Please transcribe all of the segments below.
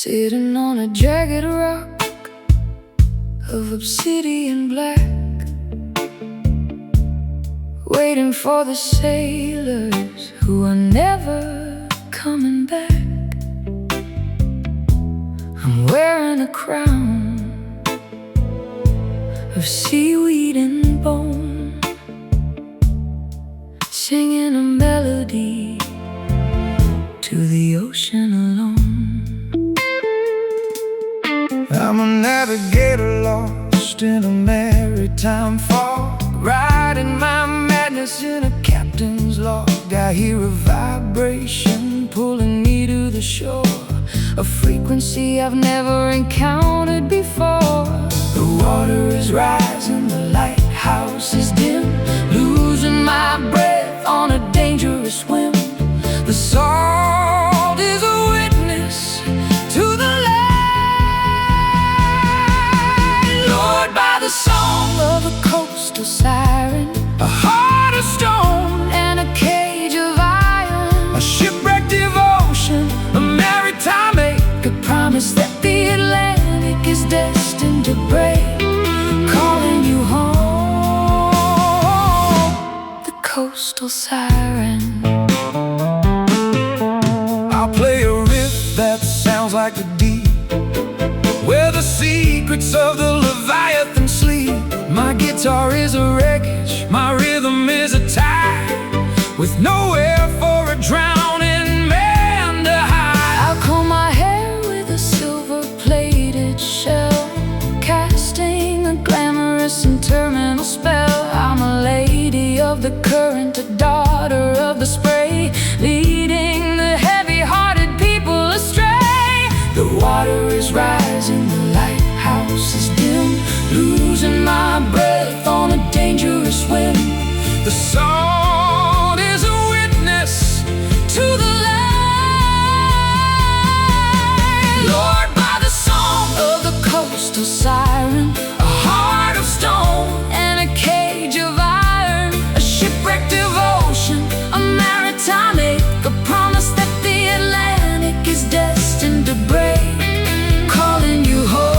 Sitting on a jagged rock of obsidian black, waiting for the sailors who are never coming back. I'm wearing a crown of seaweed and bone, singing a melody to the ocean alone. I'm a navigator lost in a maritime fog, riding my madness in a captain's log. I hear a vibration pulling me to the shore, a frequency I've never encountered before. The water is rising, the lighthouse is dim, losing my breath on a dangerous swim. The salt is a witness to the light. Lured by the song of a coastal siren, a heart of stone and a cage of iron, a shipwrecked devotion, a maritime ache, a promise that the Atlantic is destined to break, calling you home. The coastal siren. I'll play a riff that sounds like the deep, where the secrets of the Leviathan sleep. My guitar is a wreckage, my rhythm is a tide, with nowhere for a drowning man to hide. I'll comb my hair with a silver-plated shell, casting a glamorous and terminal spell. I'm a lady of the current, a daughter of the spray, leading the heavy-hearted people astray. The water is rising, the lighthouse is dim, losing my breath on a dangerous swim. The salt is a witness to the light. Lured by the song of the coastal siren, a heart of stone and a cage of iron, a shipwrecked devotion, a maritime ache, a promise that the Atlantic is destined to break, calling you home.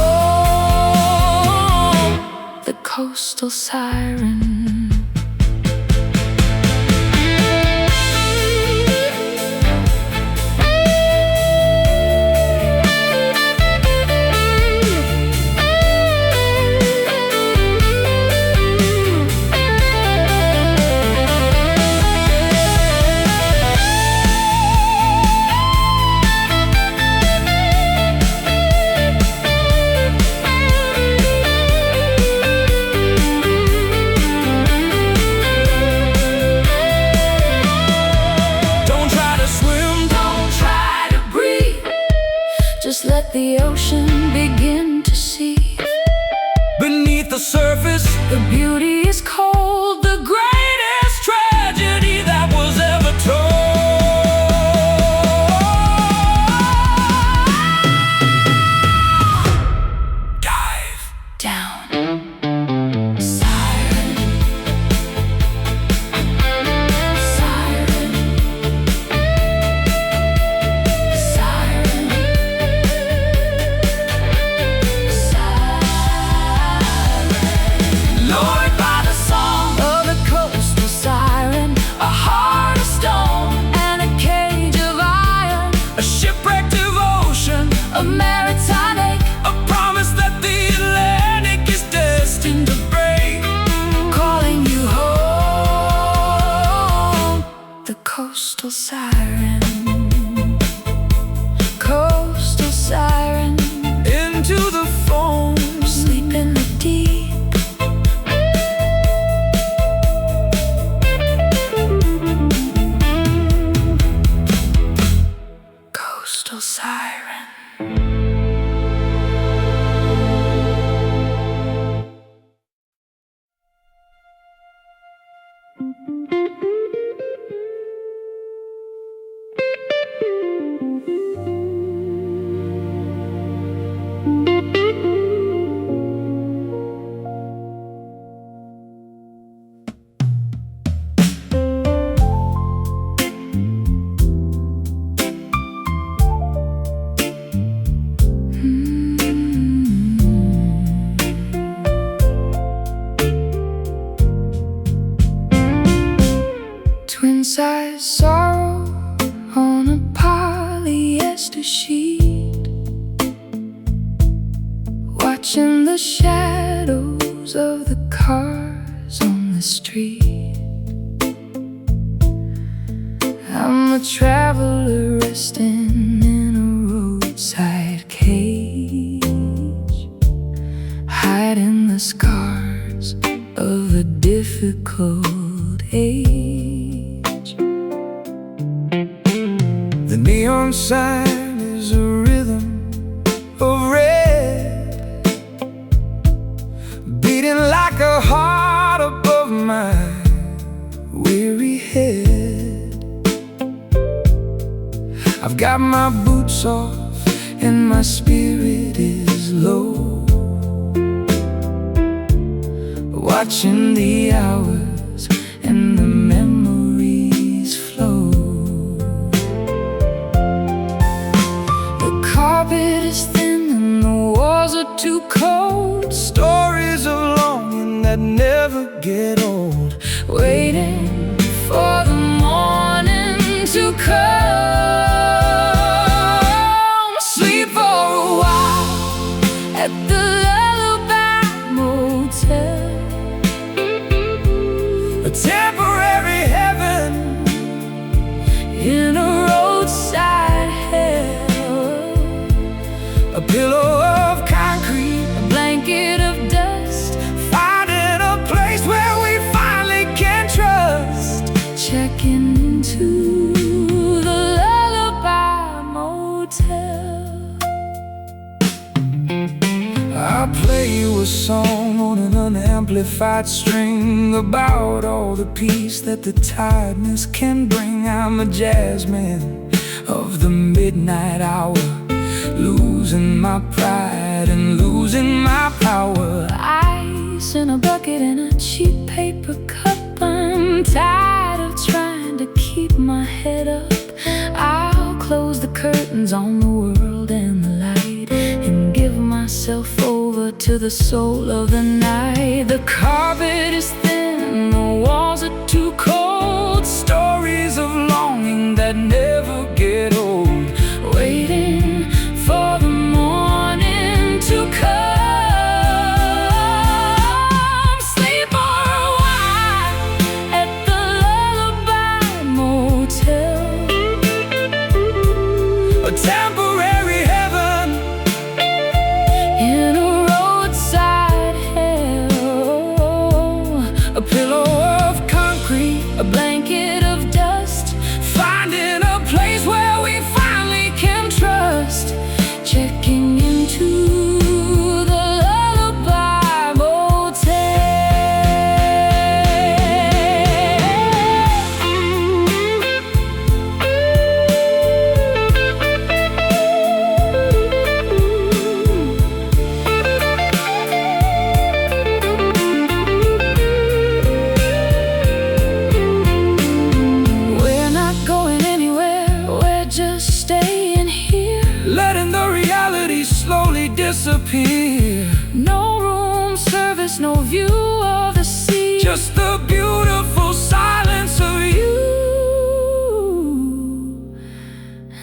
The coastal siren. Just let the ocean begin to see. Beneath the surface, the beauty is cold, the greatest tragedy that was ever told. Dive down. Siren. Siren. Siren. Lured by the song of a coastal siren, a heart of stone and a cage of iron, a shipwrecked devotion, a maritime ache, a promise that the Atlantic is destined to break, calling you home. The coastal siren. Coastal siren. Into the foam, sleep in the deep. Coastal siren. king-size sorrow on a polyester sheet, watching the shadows of the cars on the street. I'm a traveler resting in a roadside cage, hiding the scars of a difficult age. The neon sign is a rhythm of red, beating like a heart above my weary head. I've got my boots off and my spirit is low, watching the hours and the memories flow. The carpet is thin and the walls are too cold, stories of longing that never get old, waiting for the morning to come. Sleep for a while at the Lullaby Motel, a temporary heaven in a roadside hell. A pillow of concrete, a blanket of dust, finding a place where we finally can trust. Checking into the Lullaby Motel. I'll play you a song on an unamplified string about all the peace that the tiredness can bring. I'm a jazz man of the midnight hour, losing my pride and losing my power. Ice in a bucket and a cheap paper cup. I'm tired of trying to keep my head up. I'll close the curtains on the world and the light and give myself over to the soul of the night. The carpet is thin, the walls are too cold, stories of longing that never get old, waiting for the morning to come. Sleep for a while at the Lullaby Motel, a temporary heaven in a roadside hell. A pillow of concrete, a blanket of dust, finding a place where we finally can trust. Checking into the Lullaby Motel. We're not going anywhere, we're just staying here, letting the reality slowly disappear. No room service, no view of the sea, just the beautiful silence of you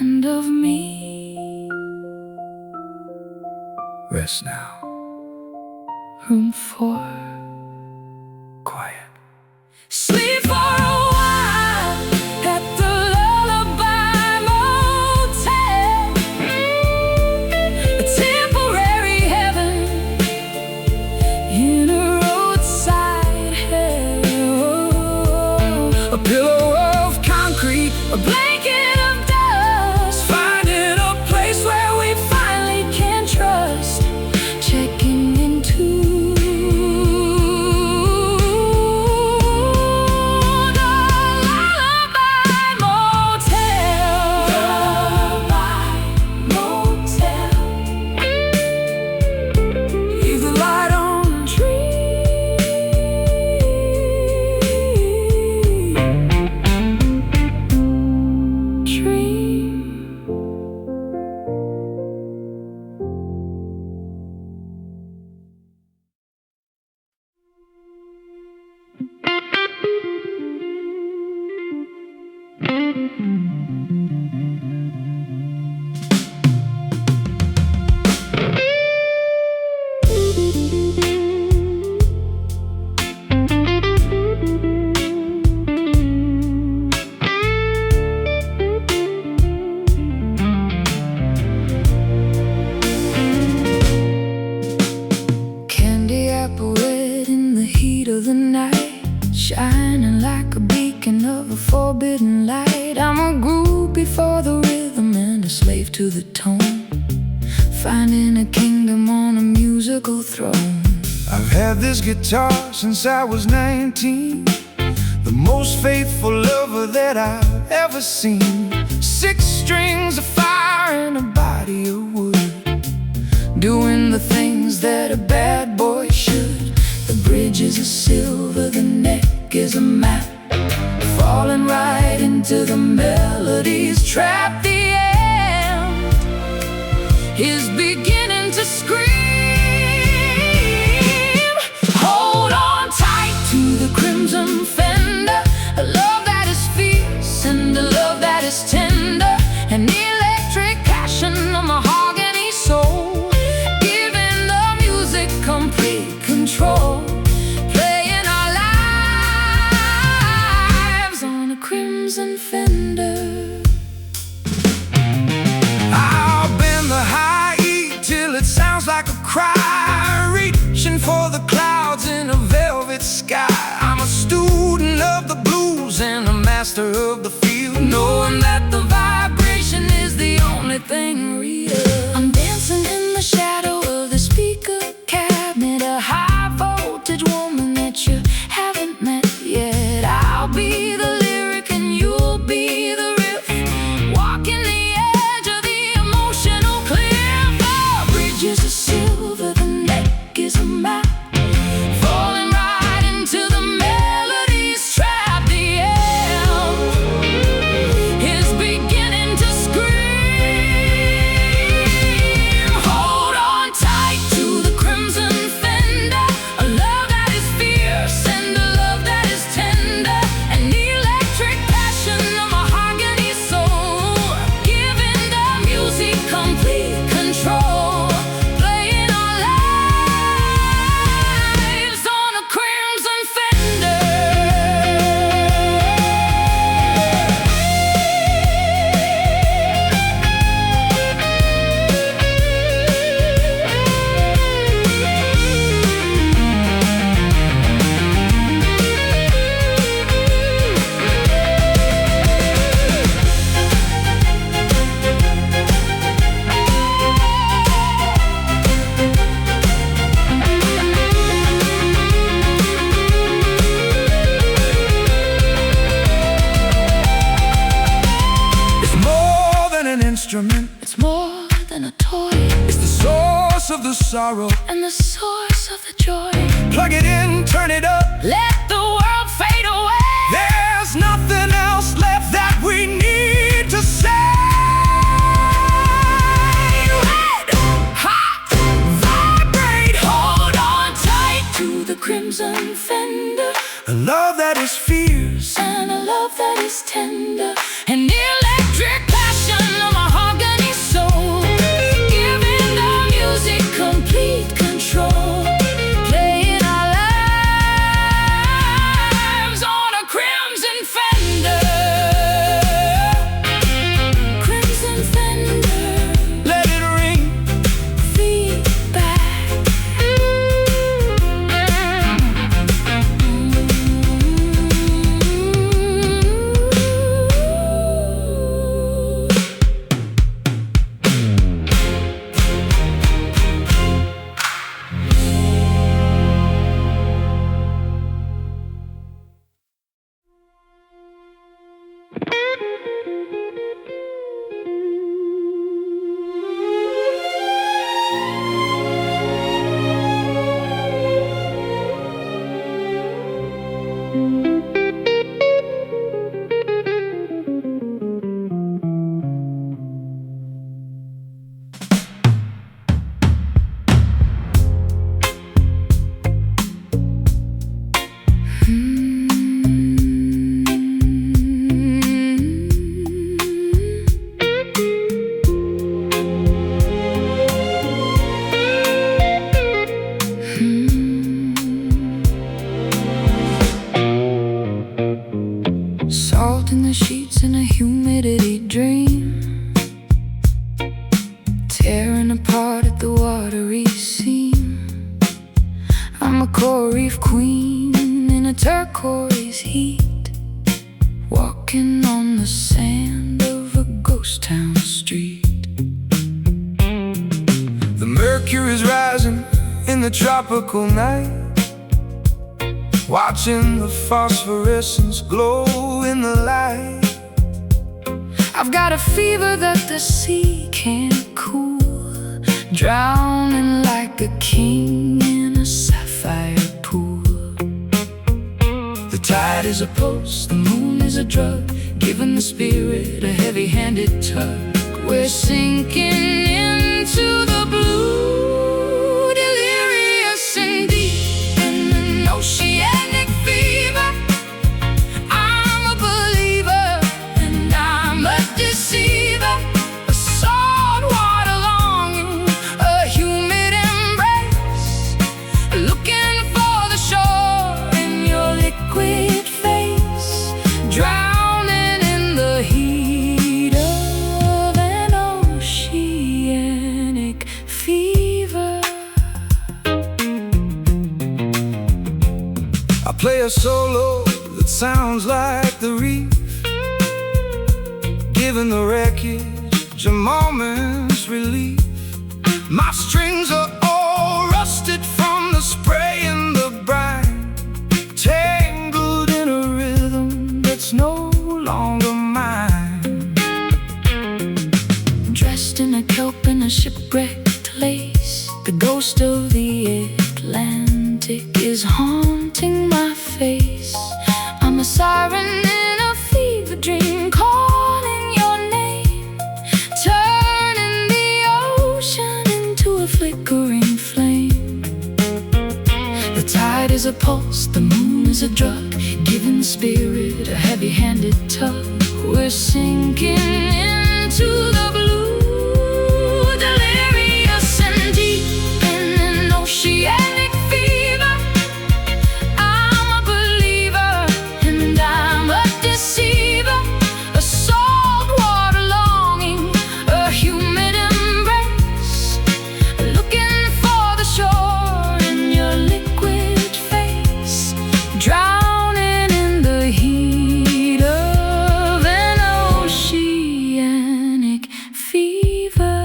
and of me. Rest now. Room 4, quiet. Sleep for a while at the Lullaby Motel, a temporary heaven in a roadside hell. A pillow of concrete, a blanket of dust, finding a place where we finally can trust. Checking into the shining like a beacon of a forbidden light. I'm a groupie for the rhythm and a slave to the tone, finding a kingdom on a musical throne. I've had this guitar since I was 19, the most faithful lover that I've ever seen. 6 strings of fire and a body of wood, doing the things that a bad boy should. The bridges are silver, the neck is a map, falling right into the melodies trap. The end is beginning to scream. Hold on tight to the crimson fender, a love that is fierce and a love that is tender, an electric passion, a mahogany soul, giving the music complete control, playing our lives on a crimson fender. I'll bend the high E till it sounds like a cry, reaching for the clouds in a velvet sky. I'm a student of the blues and a master of the field, knowing that the vibration is the only thing real. I'm dancing in the shadow of the speaker cabinet, a high voltage woman that you haven't met yet. I'll be the lyric and you'll be the riff, walking the edge of the emotional cliff. The bridges are silver, the neck is a map, falling right into the melodies trap. The end is beginning to scream. Hold on tight to the crimson fender, a love that is fierce and a love that is tender, an electric passion, a mahogany soul, giving the music complete control, playing our lives on a crimson fender. It's more than an instrument, it's more than a toy. It's the source of the sorrow and the source of the joy. Plug it in, turn it up, let the world fade away. There's nothing else left that we need to say. Red hot, vibrate, hold on tight to the crimson fender, a love that is fierce and a love that is tender, an electric passion, a mahogany soul, giving the music complete control, playing our lives on a crimson fender. Crimson fender, let it ring, feedback. I'm a coral reef queen in a turtle turquoise heat, walking on the sand of a ghost town street. The mercury's rising in the tropical night, watching the phosphorescence glow in the light. I've got a fever that the sea can't cool, drowning like a king in a sapphire pool. The tide is a pulse, the moon is a drug, giving the spirit a heavy-handed tug. We're sinking into the blue, delirious and deep in an oceanic fever. I'm a believer and I'm a deceiver, a saltwater longing, a humid embrace, looking for the shore in your liquid face, drowning in the heat of an oceanic fever. I play a solo that sounds like the reef, giving the wreckage a moment's relief. My strings are all rusted from the spray and the brine, tangled in a rhythm that's no longer mine. Dressed in a kelp in a shipwrecked lace, the ghost of the Atlantic is haunting my face. I'm a siren in a fever dream, calling your name, turning the ocean into a flickering flame. The tide is a pulse, the moon is a drug, giving the spirit a heavy-handed tug. We're sinking into the blue, delirious and deep in an oceanic fever. I'm a believer and I'm a deceiver, a saltwater longing, a humid embrace, looking for the shore in your liquid face, drowning in the heat of an oceanic fever.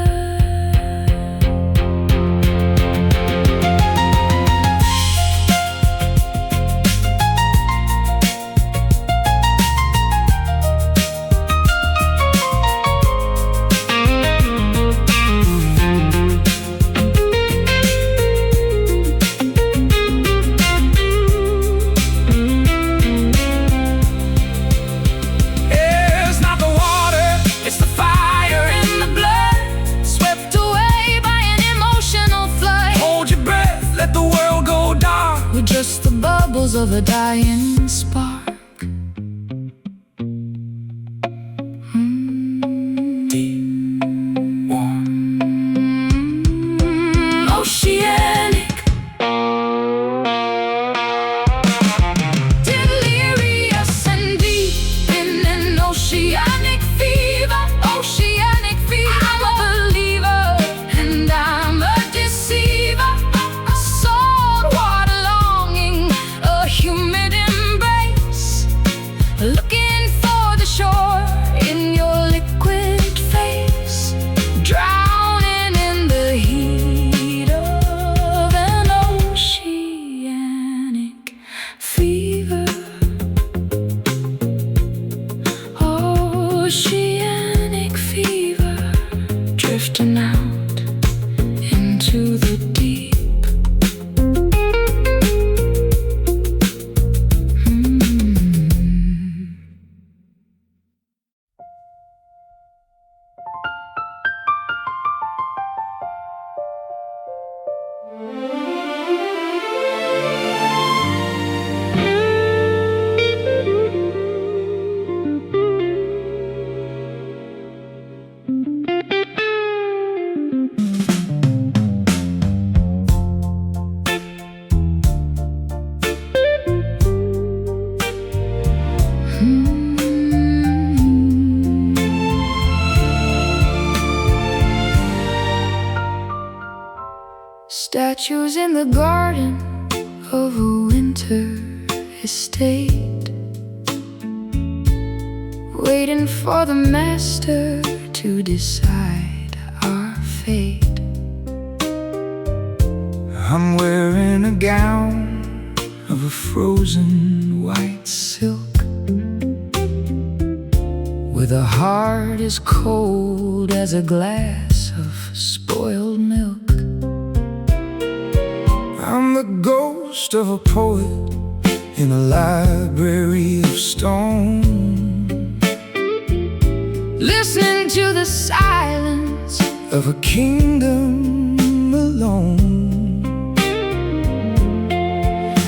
It's not the water, it's the fire in the blood, swept away by an emotional flood. Hold your breath, let the world go dark. We're just the bubbles of a dying spark. Deep, warm, oceanic, delirious and deep in an oceanic fever, oceanic fever. I'm a believer and I'm a deceiver, a saltwater longing, a humid embrace, looking for the shore in your liquid face, drowning in the heat of an oceanic fever. Oceanic fever, drifting out into the deep. Statues in the garden of a winter estate, waiting for the master to decide our fate. I'm wearing a gown of a frozen white silk, with a heart as cold as a glass of spoiled milk. I'm the ghost of a poet in a library of stone, listening to the silence of a kingdom alone.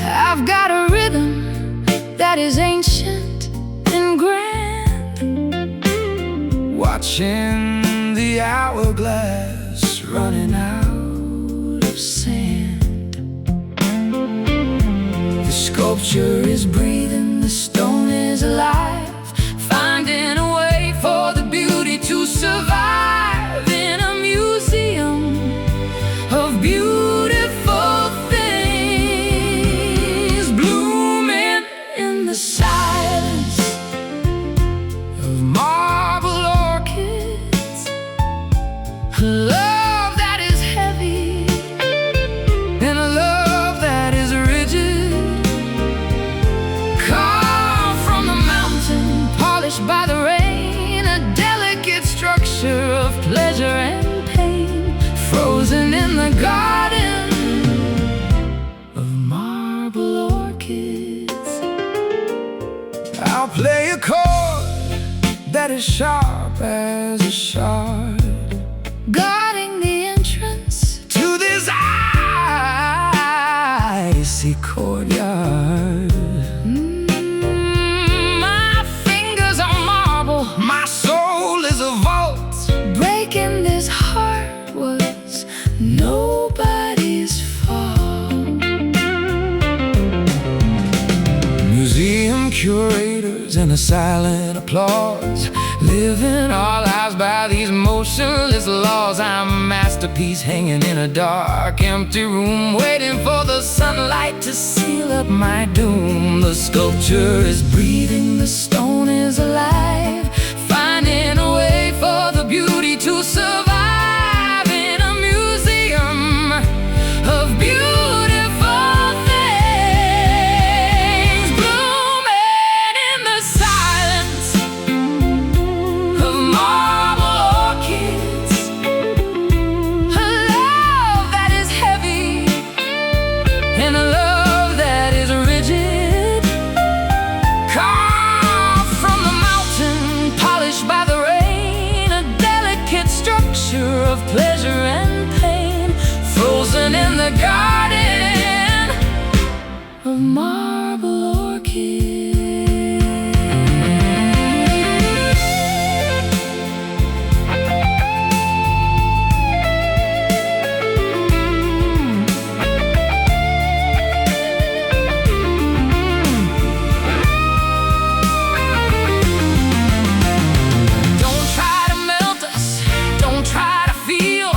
I've got a rhythm that is ancient and grand, watching the hourglass running out of sand. The sculpture is breathing, the stone is alive, finding a way for the beauty to survive in a museum of beautiful things, blooming in the silence of marble orchids. Love that is heavy and a love that is rigid, carved from the mountain, polished by the rain, a delicate structure of pleasure and pain, frozen in the garden of marble orchids. I'll play a chord that is sharp as a shard, guarding the entrance to this icy courtyard. My fingers are marble, my soul is a vault. Breaking this heart was nobody's fault. Museum curators and a silent applause, living our lives by these motionless laws. I'm a masterpiece hanging in a dark, empty room, waiting for the sunlight to seal up my doom. The sculpture is breathing, the stone is alive, finding a way for the beauty to survive in a museum of beautiful things, blooming in the silence of marble orchids. A love that is heavy and a love that is rigid, carved from the mountain, polished by the rain, a delicate structure of pleasure and pain, frozen in the garden of marble orchids. Don't try to melt us, don't try to feel.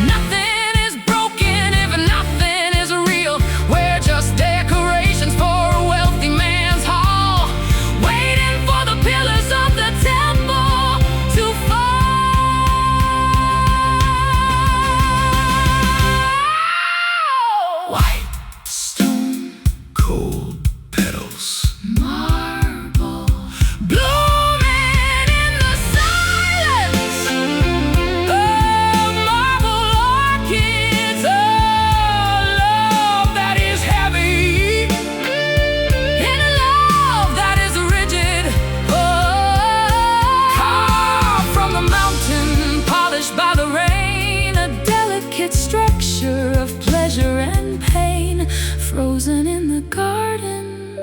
Nothing is broken if nothing is real. We're just decorations for a wealthy man's hall, waiting for the pillars of the temple to fall. White stone, cold petals, marble, blooming in the silence of marble orchids. A love that is heavy and a love that is rigid, carved from the mountain, polished by the rain, a delicate structure of pleasure and pain, frozen in the garden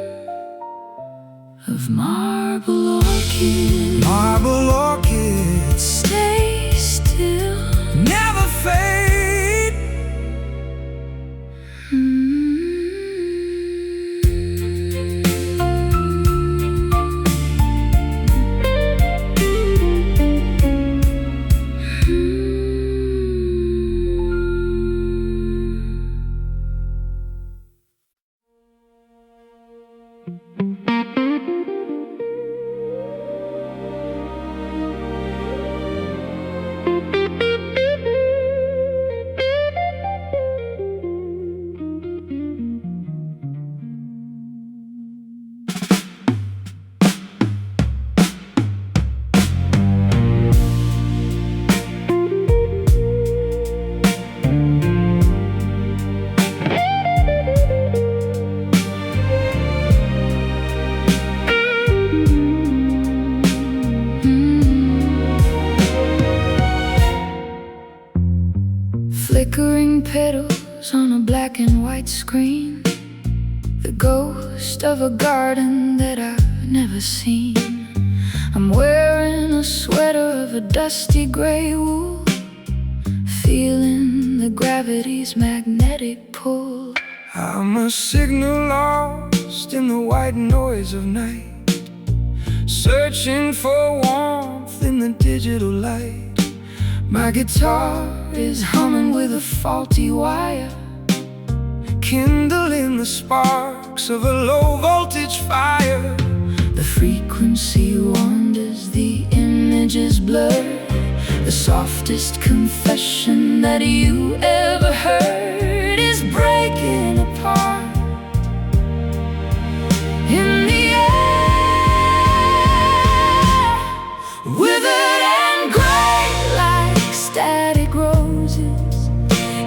of marble orchids. Marble orchids stay still, never fade. screen, the ghost of a garden that I've never seen. I'm wearing a sweater of a dusty gray wool, feeling the gravity's magnetic pull. I'm a signal lost in the white noise of night, searching for warmth in the digital light. My guitar is humming with a faulty wire, kindling the sparks of a low voltage fire. The frequency wanders, the images blur, the softest confession that you ever heard is breaking apart in the air, withered and gray like static roses,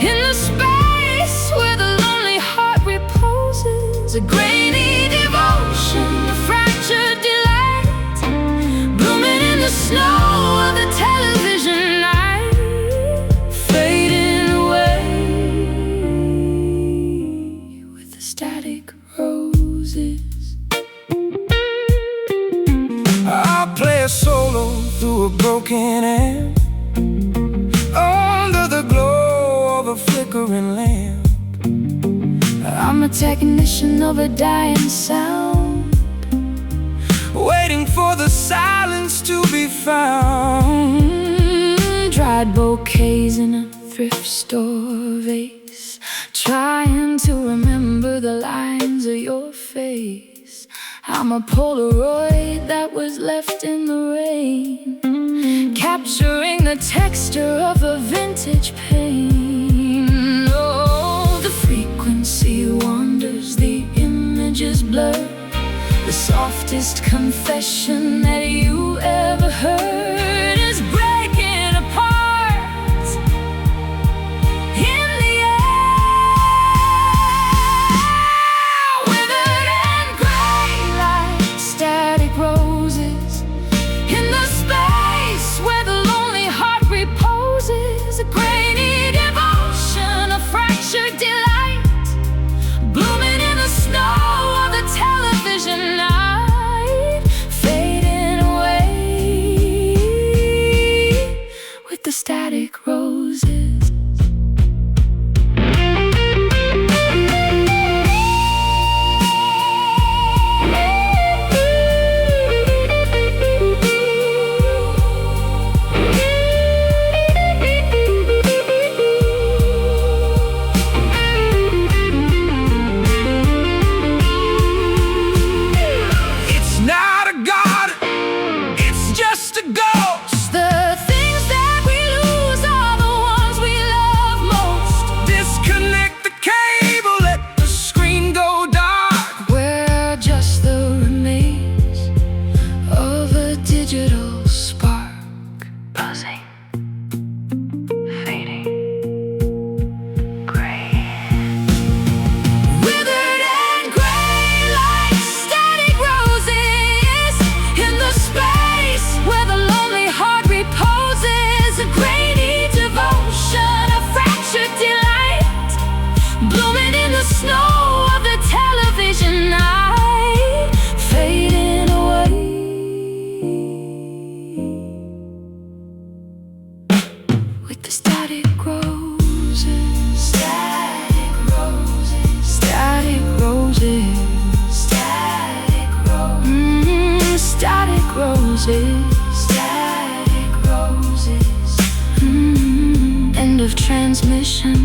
in the space where the lonely heart reposes. A grainy devotion, a fractured delight, blooming in the snow of the television night, fading away with the static roses. I'll play a solo through a broken amp, under the glow of a flickering lamp. I'm a technician of a dying sound, waiting for the silence to be found. Dried bouquets in a thrift store vase, trying to remember the lines of your face. I'm a Polaroid that was left in the rain, capturing the texture of a vintage pain. Oh, the frequency wanders, the images blur, the softest confession that you ever heard is breaking apart in the air, withered and gray like static roses, in the space where the lonely heart reposes. A grainy devotion, a fractured delight, blooming in the snow of the television night, fading away with the static roses. Static roses. End of transmission.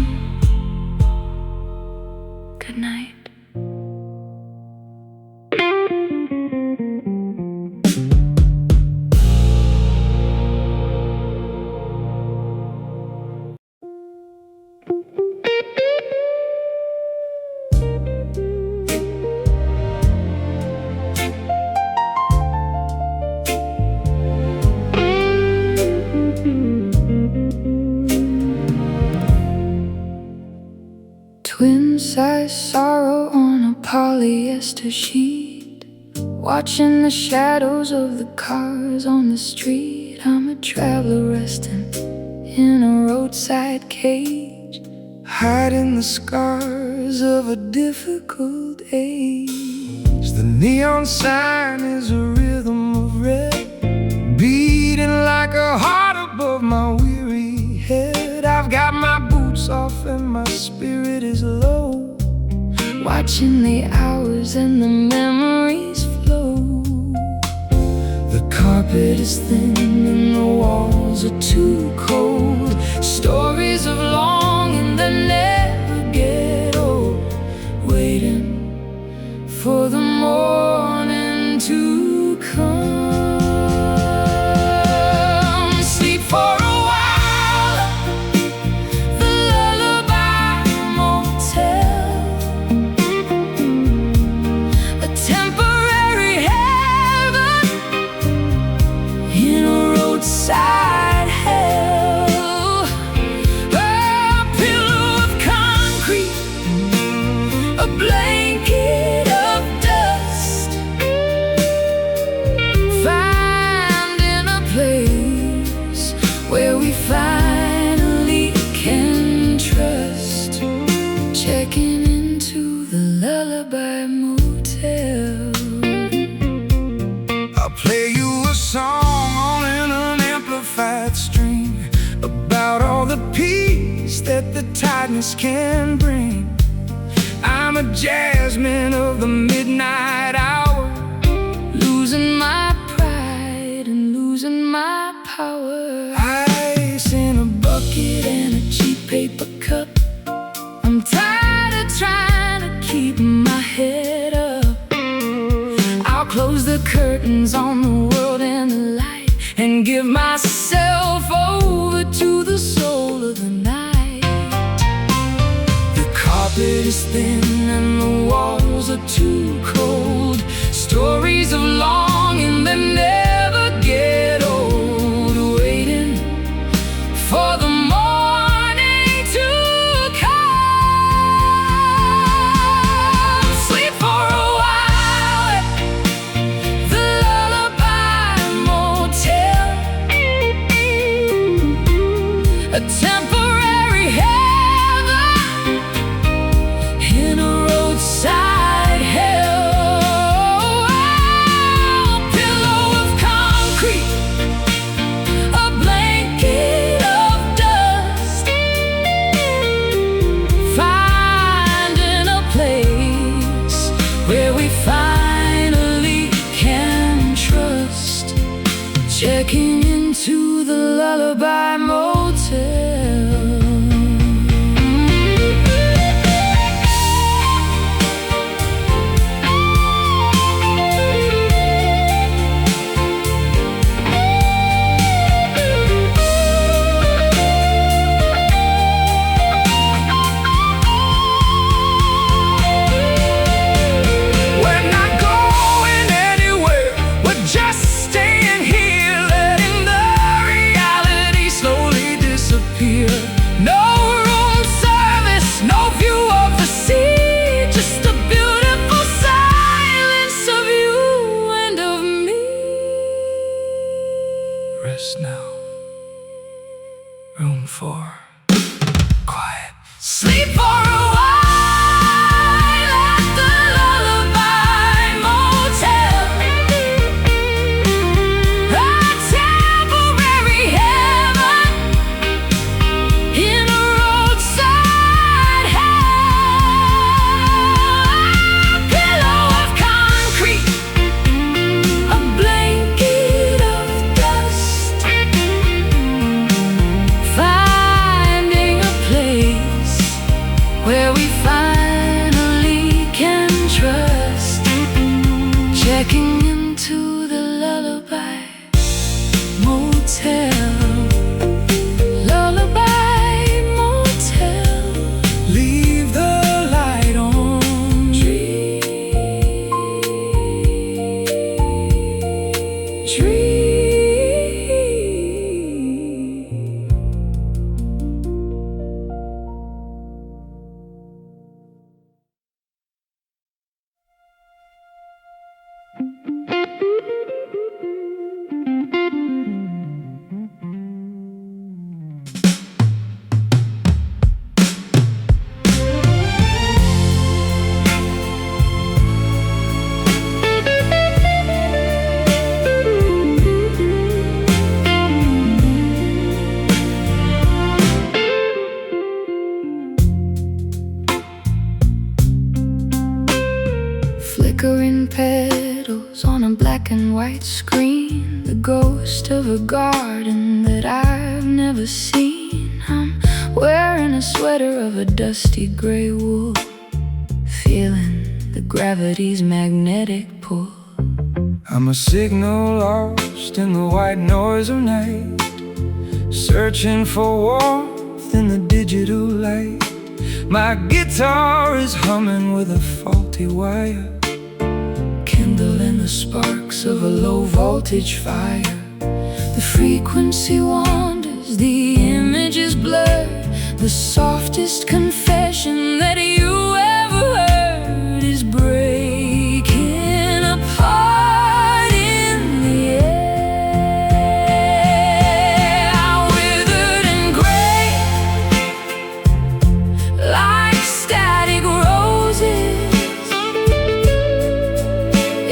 Good night. Twin-size sorrow on a polyester sheet, watching the shadows of the cars on the street. I'm a traveler resting in a roadside cage, hiding the scars tears of a difficult age. The neon sign is a rhythm of red, beating like a heart above my weary head. I've got my boots off and my spirit is low, watching the hours and the memories flow. The carpet is thin and the walls are too cold. Stories of longing that never get old, waiting for the morning to come. Sleep for a while, the lullaby motel, a temporary heaven in a roadside hell. A pillow of concrete, a blanket of dust, finding a place where we finally can trust, checking into the lullaby motel. I'll play you a song on an amplified string about all the peace that the tiredness can bring. I'm a jazzman of the midnight hour, losing my pride and losing my power. Ice in a bucket and a cheap paper cup, I'm tired of trying to keep my head up. I'll close the curtains on the world and the light, and give myself over to the soul of the night. The carpet is thin and the walls are too cold. Stories of longing that never get old, waiting for the morning to come. Sleep for a while at the lullaby motel, a temporary heaven in a roadside hell. black and white screen, the ghost of a garden that I've never seen. I'm wearing a sweater of a dusty gray wool, feeling the gravity's magnetic pull. I'm a signal lost in the white noise of night, searching for warmth in the digital light. My guitar is humming with a faulty wire, kindling the sparks of a low voltage fire. The frequency wanders, the image is blurred. The softest confession that you ever heard is breaking apart in the air. Withered and gray, like static roses,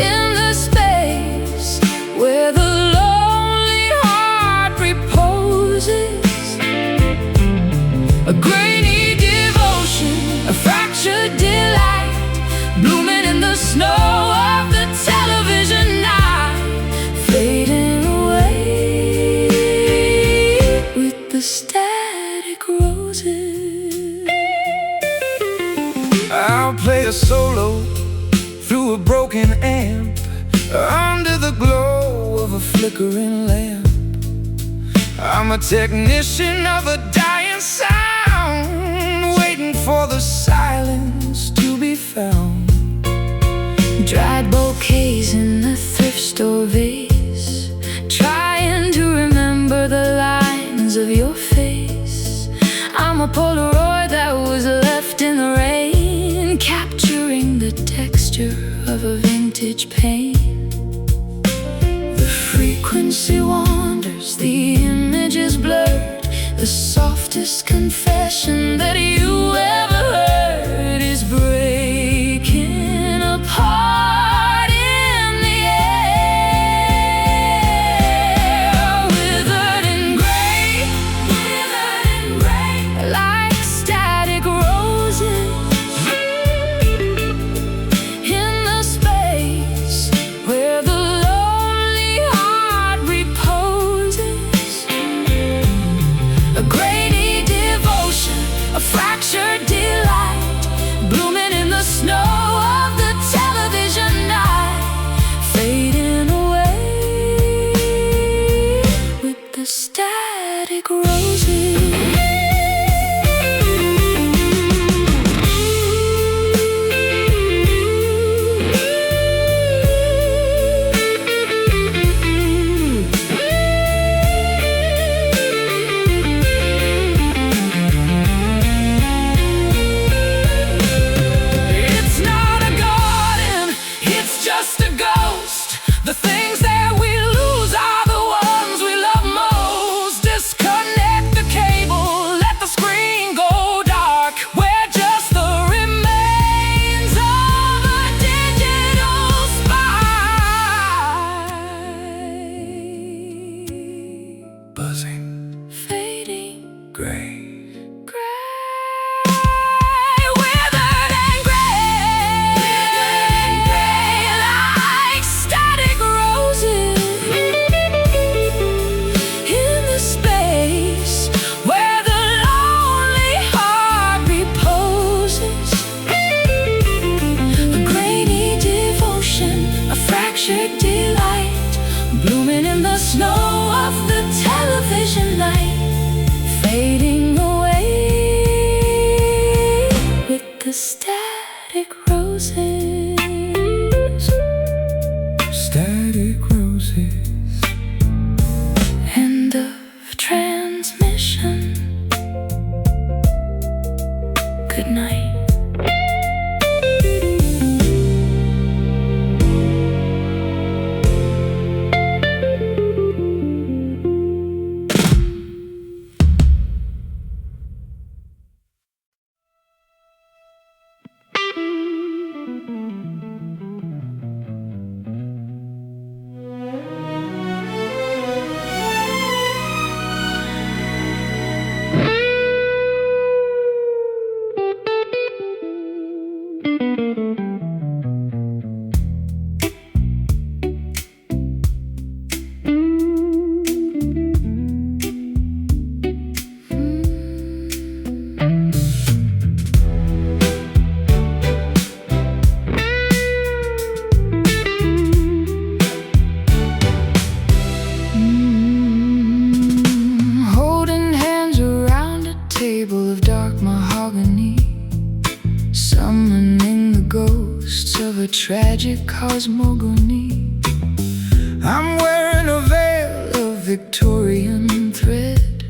in the space where the lonely heart reposes. A grainy devotion, a fractured delight, blooming in the snow of the television night, fading away with the static roses. I'll play a solo through a broken amp, under the glow of a flickering lamp. I'm a technician of a dying sound, waiting for the silence to be found. Dried bouquets in the thrift store vase, trying to remember the lines of your face. I'm a Polaroid that was left in the rain, capturing the texture of a vintage pain. The frequency wanders, the image is blurred. The softest confession that you ever heard is breaking apart in the air. Withered and gray, like static roses, in the space where the lonely heart reposes. A grainy devotion, a fractured delight, blooming in the snow of the television night, fading away with the static roses. It's not a garden, it's just a ghost. The things that we lose are the ones we love most. Disconnect the cable, let the screen go dark. We're just the remains of a digital spy. Buzzing, fading, gray. Withered and gray, like static roses, in the space where the lonely heart reposes. A grainy devotion, a fractured delight, blooming in the snow of the television night, fading away with the static roses. Static roses. End of transmission. Good night. magic cosmogony. I'm wearing a veil of Victorian thread,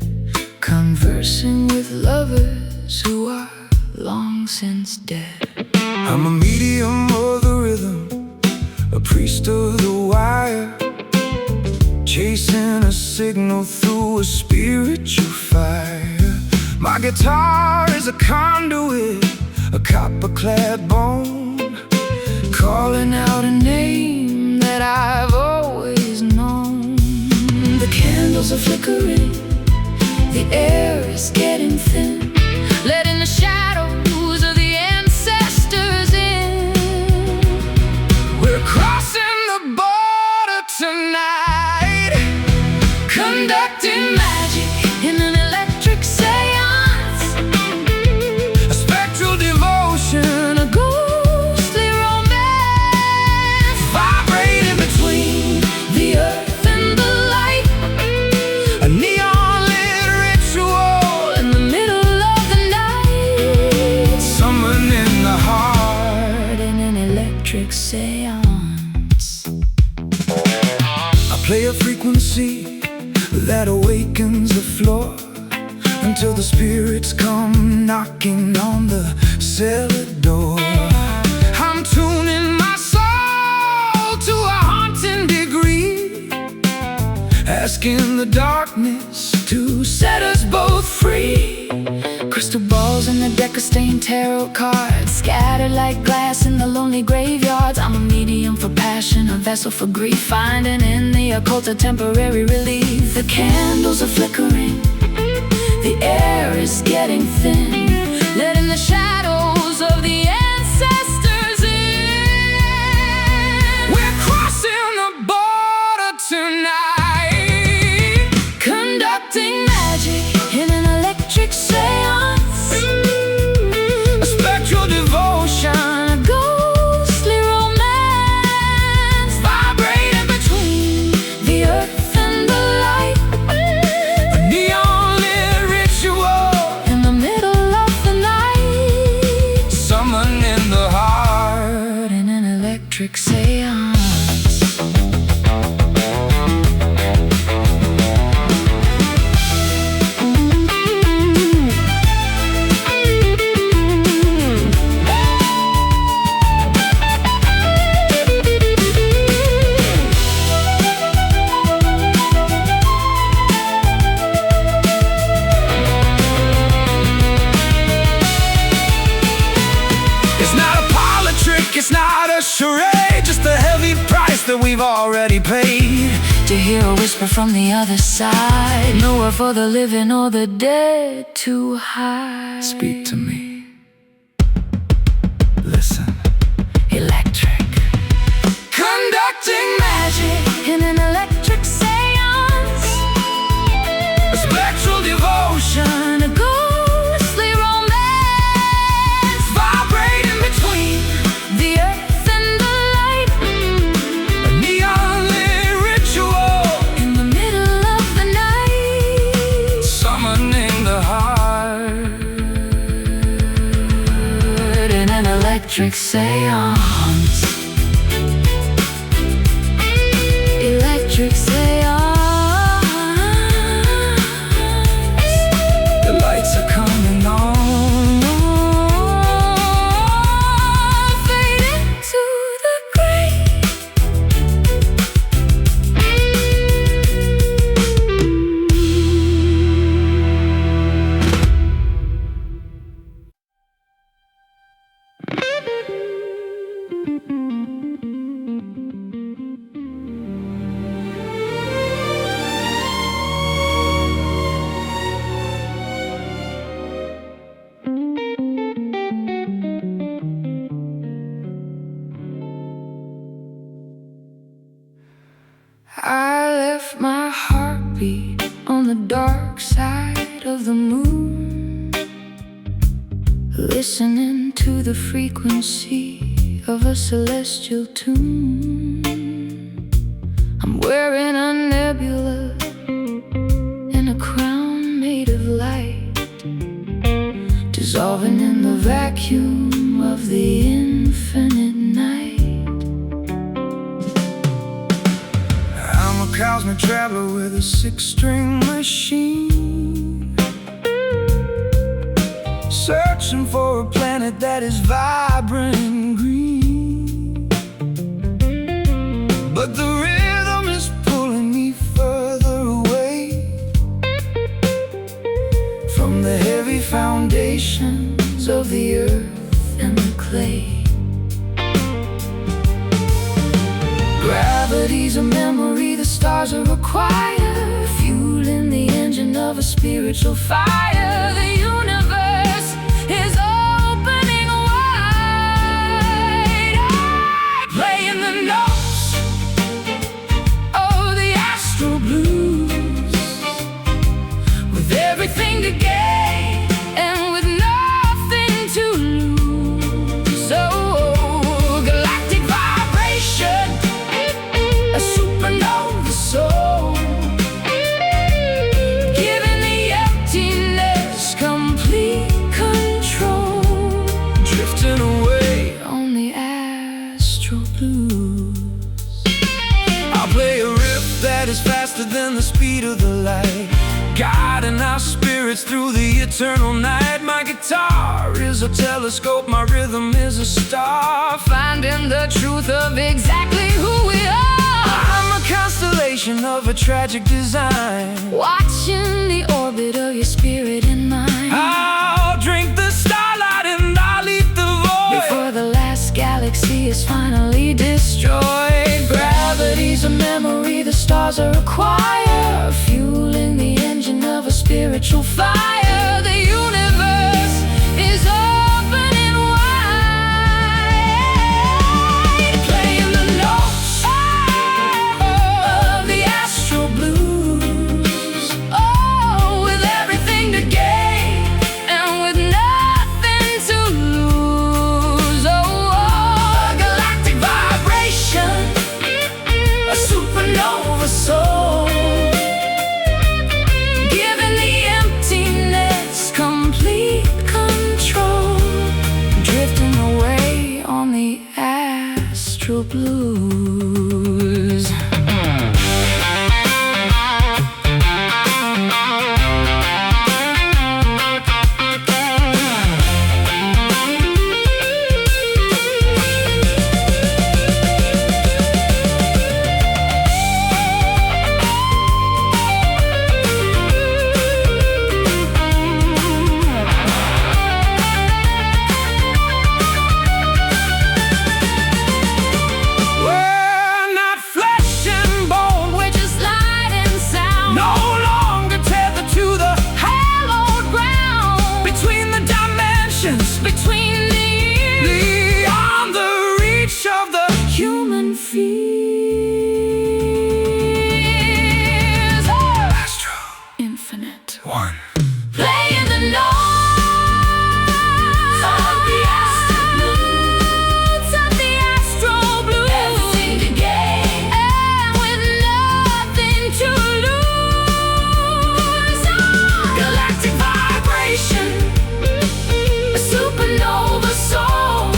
conversing with lovers who are long since dead. I'm a medium of the rhythm, a priest of the wire, chasing a signal through a spiritual fire. My guitar is a conduit, a copper-clad bone, calling out a name that I've always known. The candles are flickering, the air is getting thin, letting the shadows of the ancestors in. We're crossing the border tonight, conducting magic in an electric seance, a spectral devotion, a ghostly romance, vibrating between the earth and the light, a neon-lit ritual in the middle of the night, summoning the heart in an electric seance. I play a frequency that awakens the floor until the spirits come knocking on the cellar door. I'm tuning my soul to a haunting degree, asking the darkness to set us both free. Crystal balls in the deck of stained tarot cards, scattered like glass in the lonely graveyards. I'm a medium for passion, a vessel for grief, finding in the occult a temporary relief. The candles are flickering, the air is getting thin, letting the shadows of the ancestors in. We're crossing the border tonight, conducting magic in an electric seance, a spectral devotion, a ghostly romance, vibrating between the earth and the light, a neon-lit ritual in the middle of the night, summoning the heart in an electric seance. It's not a charade, just a heavy price that we've already paid to hear a whisper from the other side. Nowhere for the living or the dead to hide. Speak to me. Listen. Electric. Conducting magic in an electric seance, a spectral devotion, a ghostly romance, vibrating between the earth and the light, a neon-lit ritual in the middle of the night, summoning the heart in an electric seance. Electric seance. The lights are coming on, fading to the gray. I left my heartbeat on the dark side of the moon, listening to the frequency of a celestial tune. I'm wearing a nebula and a crown made of light, dissolving in the vacuum of the infinite night. cosmic traveler with a six-string machine, searching for a planet that is vibrant and green. But the rhythm is pulling me further away from the heavy foundations of the earth and the clay. Gravity's a memory, the stars are a choir, fueling the engine of a spiritual fire. The universe is opening wide. Playing the notes of the astral blues, with everything to gain and with nothing to lose. Oh, galactic vibration, a supernova soul, giving the emptiness complete control, drifting away on the astral blues. I'll play a riff that is faster than the speed of the light, guiding our spirits through the eternal night. My guitar is a telescope, my rhythm is a star, finding the truth of exactly who we are. I'm a constellation of a tragic design, watching the orbit of your spirit and mine. I'll drink the starlight and I'll eat the void before the last galaxy is finally destroyed. Gravity's a memory, the stars are a choir, fueling the engine of a spiritual fire. The universe is opening wide, playing the notes of the astral blues. Oh, with everything to gain and with nothing to lose. Oh, galactic vibration, a supernova soul, giving the emptiness complete control, drifting away on the astral blues. We're not flesh and bone, we're just light and sound, no longer tethered to the hallowed ground, between the dimensions, between the years, beyond the reach of the human fears. Astro Infinite One, playing the notes of the astral blues, everything to gain and with nothing to lose. Galactic vibration, a supernova soul,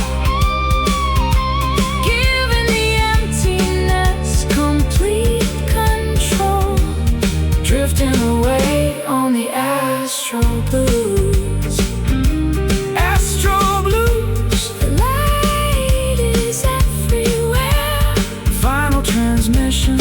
giving the emptiness complete control, drifting away on the astral blues. Astral blues, the light is everywhere. Final transmission.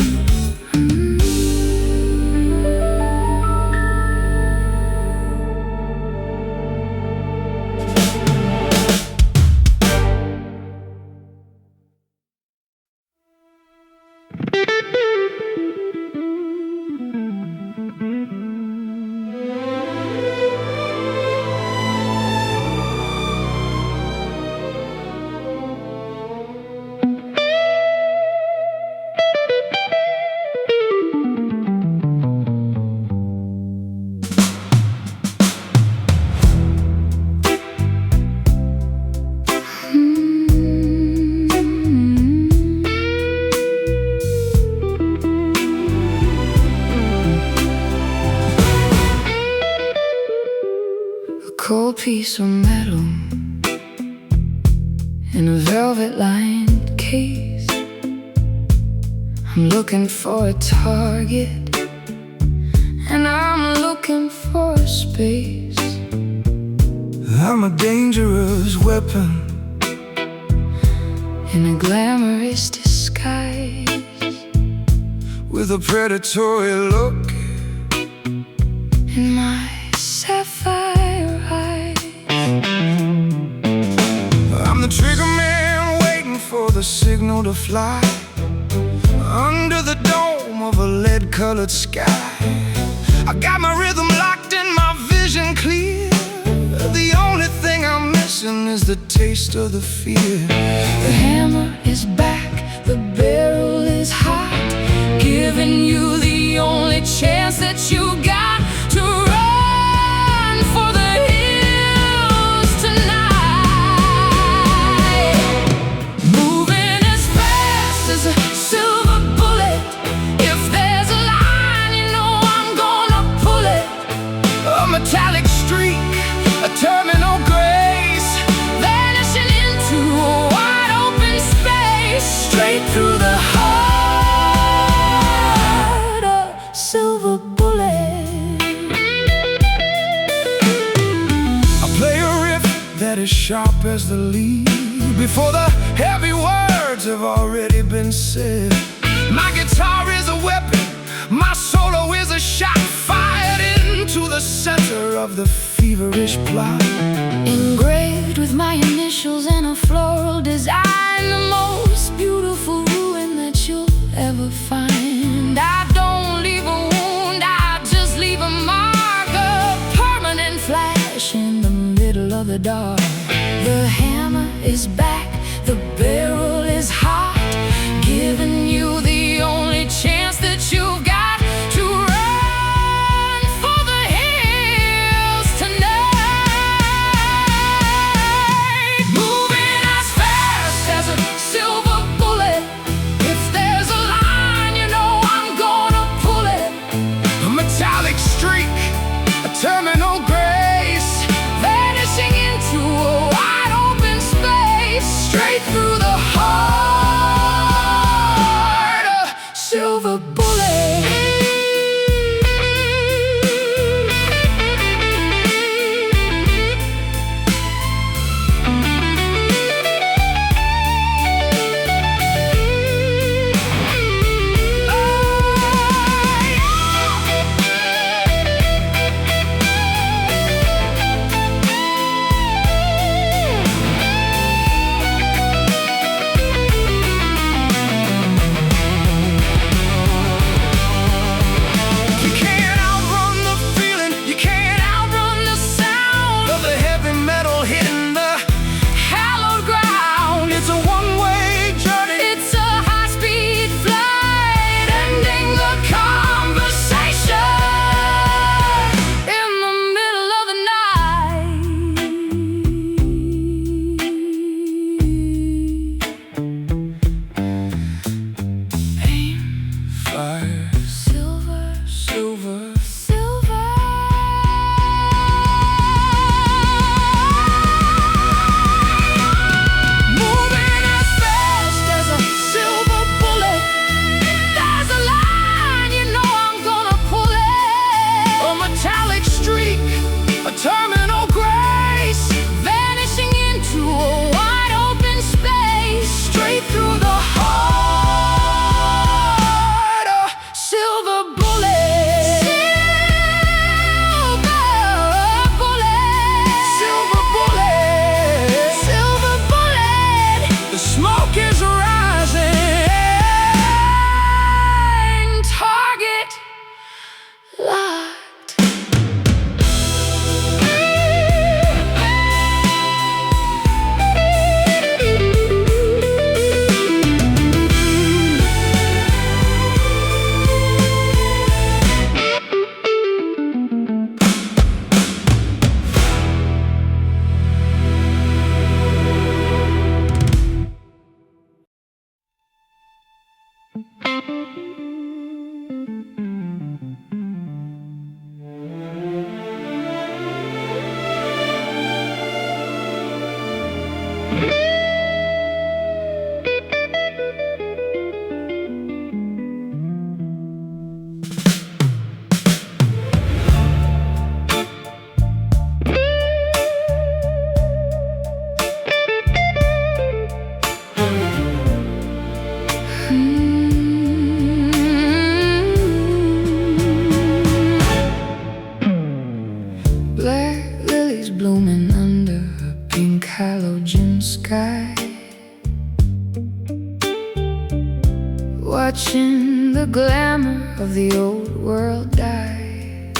Cold piece of metal in a velvet-lined case. I'm looking for a target, and I'm looking for space. I'm a dangerous weapon in a glamorous disguise, with a predatory look in my sapphire eyes. I'm the trigger man waiting for the signal to fly under the dome of a lead-colored sky. I got my rhythm locked and my vision clear. The only thing I'm missing is the taste of the fear. The hammer is back, the barrel is hot, giving you the only chance that you got to run for the hills tonight. Moving as fast as a silver bullet. If there's a line, you know I'm gonna pull it. A metallic streak, a terminal grace, vanishing into a wide open space, straight through the heart, a silver bullet. I play a riff that is sharp as the lead, before the heavy words have already been said. My guitar is a weapon, my solo is a shot fired into the center of the feverish plot. Engraved with my initials and a floral design, the most beautiful ruin that you'll ever find. I don't leave a wound, I just leave a mark, a permanent flash in the middle of the dark. The hammer is back, the barrel is hot, giving you the only chance that you've got to run for the hills tonight. Moving as fast as a silver bullet. If there's a line, you know I'm gonna pull it. A metallic streak, a terminal grace, vanishing into a wide open space, straight through the heart, a silver bullet. glamour of the old world died.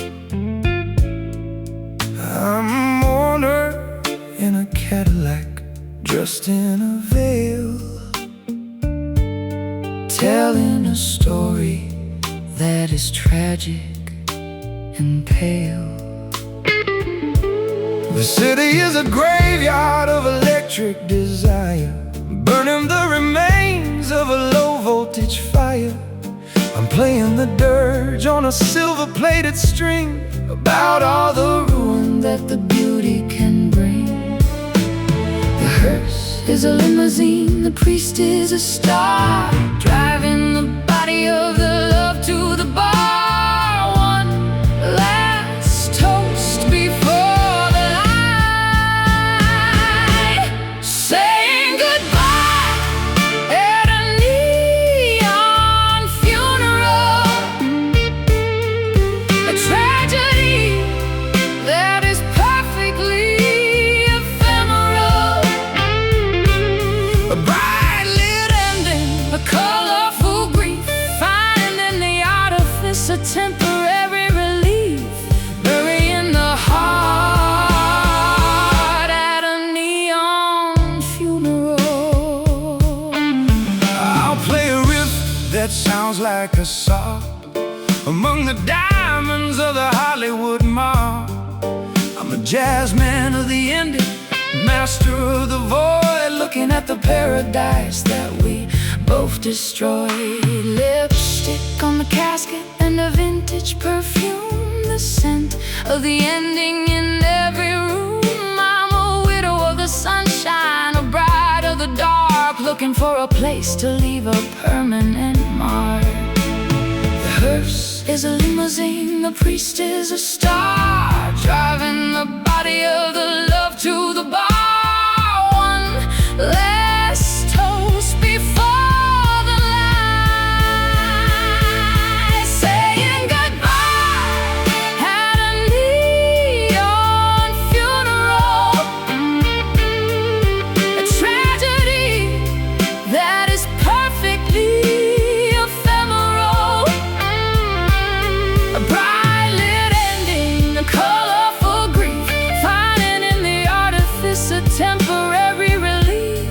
I'm a mourner in a Cadillac, dressed in a veil, telling a story that is tragic and pale. The city is a graveyard of electric desire, burning the remains of a low-voltage fire. I'm playing the dirge on a silver-plated string, about all the ruin that the beauty can bring. The hearse is a limousine, the priest is a star, driving the body of the love to the bar. One last toast before the light, saying goodbye at a neon funeral. A tragedy that is perfectly ephemeral. A bright lit ending, a colorful grief, finding the artifice a temporary relief, burying the heart at a neon funeral. I'll play a riff that sounds like a sob among the diamonds of the Hollywood mob. I'm a jazz man of the indie, master of the void, looking at the paradise that we both destroyed. Lipstick on the casket and a vintage perfume, the scent of the ending in every room. I'm a widow of the sunshine, a bride of the dark, looking for a place to leave a permanent mark. The hearse is a limousine, the priest is a star, driving the body of the love to the bar. One last toast before the light, saying goodbye at a neon funeral. A tragedy that is perfectly ephemeral. A bright lit ending, a colorful grief, finding in the artifice a temporary relief,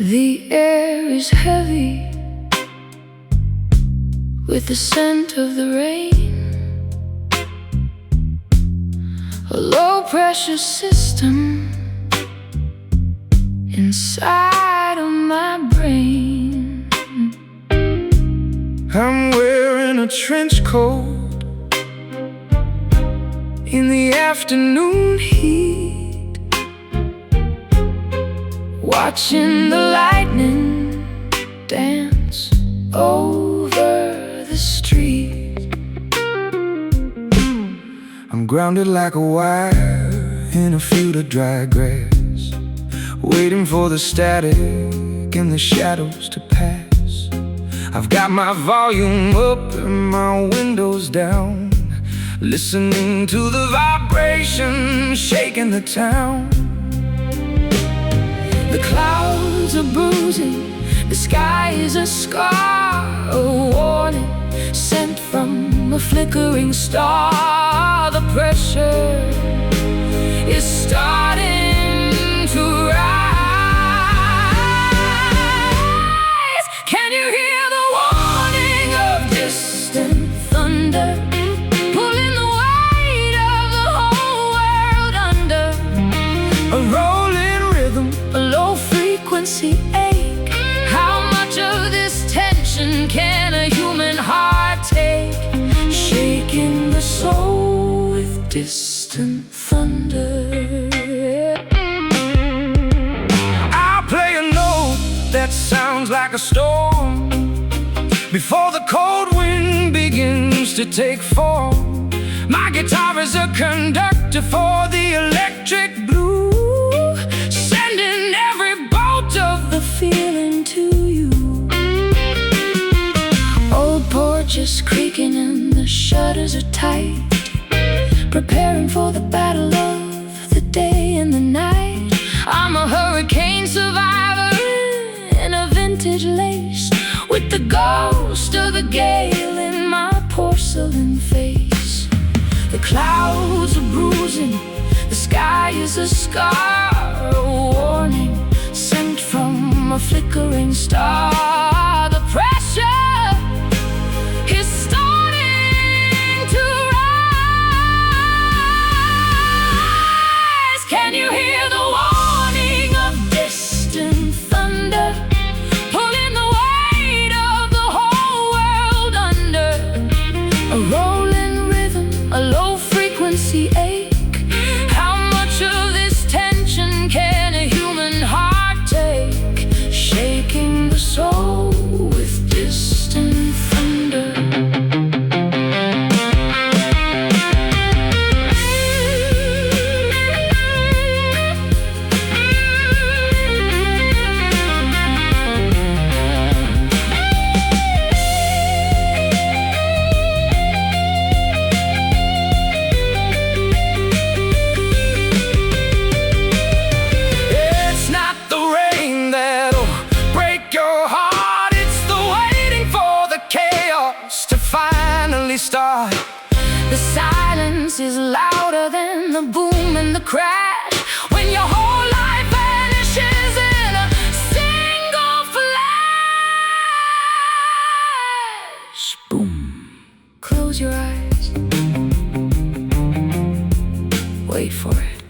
The air is heavy with the scent of the rain, a low-pressure system inside of my brain. I'm wearing a trench coat in the afternoon heat, watching the lightning dance over the street. I'm grounded like a wire in a field of dry grass, waiting for the static and the shadows to pass. I've got my volume up and my windows down, listening to the vibration shaking the town. The clouds are bruising, the sky is a scar, a warning sent from a flickering star. The pressure is starting to rise. Can you hear the warning of distant thunder, pulling the weight of the whole world under? A rolling rhythm, a low frequency ache. How much of this tension can a human heart take? Shaking the soul with distant thunder. I'll play a note that sounds like a storm before the cold wind begins to take form. My guitar is a conductor for the electric blue, sending every bolt of the feeling to you. Old porches creaking and the shutters are tight, preparing for the battle of the day and the night. I'm a hurricane survivor in a vintage lace, with the ghost of the gale in my porcelain face. The clouds are bruising, the sky is a scar, a warning sent from a flickering star. The pressure is starting to rise. Can you hear the warning of distant thunder, pulling the weight of the whole world under? A rolling rhythm, a low frequency ache. How much of this tension can a human heart take? Shaking the soul with distant thunder. It's not the rain that'll break your heart, it's the waiting for the chaos to finally start. The silence is louder than the boom and the crash, when your whole life vanishes in a single flash. Boom. Close your eyes, wait for it.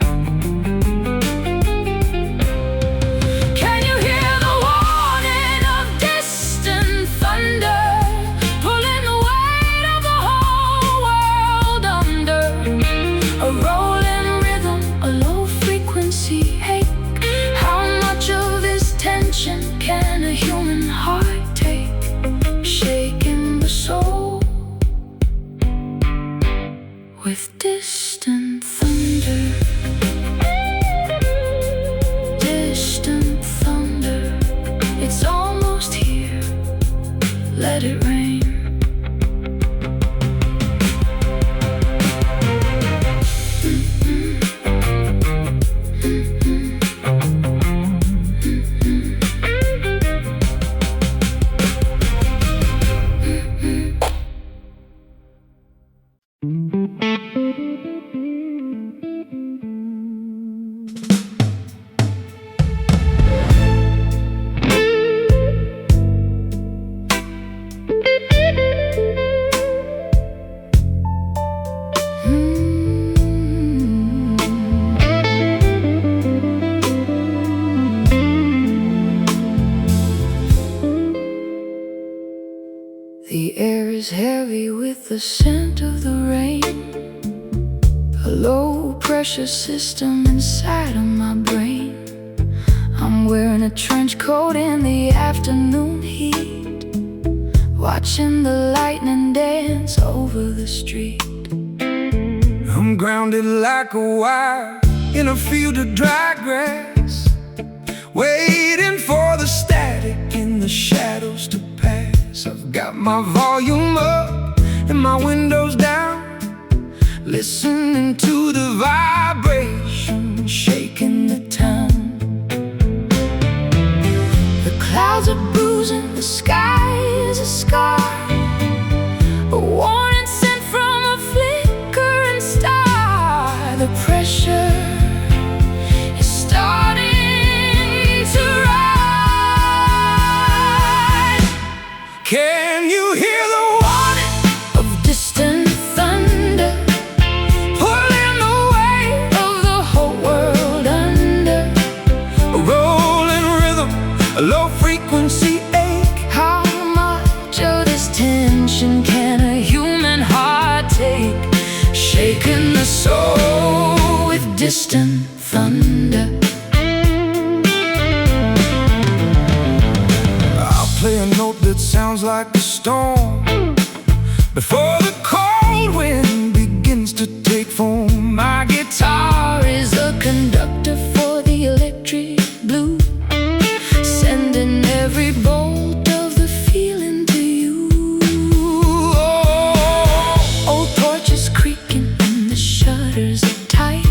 Can you hear the warning of distant thunder, pulling the weight of the whole world under? A rolling rhythm, a low frequency ache. How much of this tension can a human heart take? Shaking the soul with distant thunder. Distant thunder, it's almost here. Let it rain. The air is heavy with the scent of the rain. A low pressure system inside of my brain. I'm wearing a trench coat in the afternoon heat, watching the lightning dance over the street. I'm grounded like a wire in a field of dry grass, waiting for the static in the shadows to pass. I've got my volume up and my windows down, listening to the vibration shaking the town. The clouds are bruising, the sky is a scar, a warning sent from a flickering star. The pressure is starting to rise. Can you hear the warning of distant thunder, pulling the weight of the whole world under? A rolling rhythm, a low frequency ache. How much of this tension can a human heart take? Shaking the soul with distant thunder. I'll play a note that sounds like a storm before the cold wind begins to take form. My guitar is a conductor for the electric blue, sending every bolt of the feeling to you. Old torches creaking and the shutters are tight,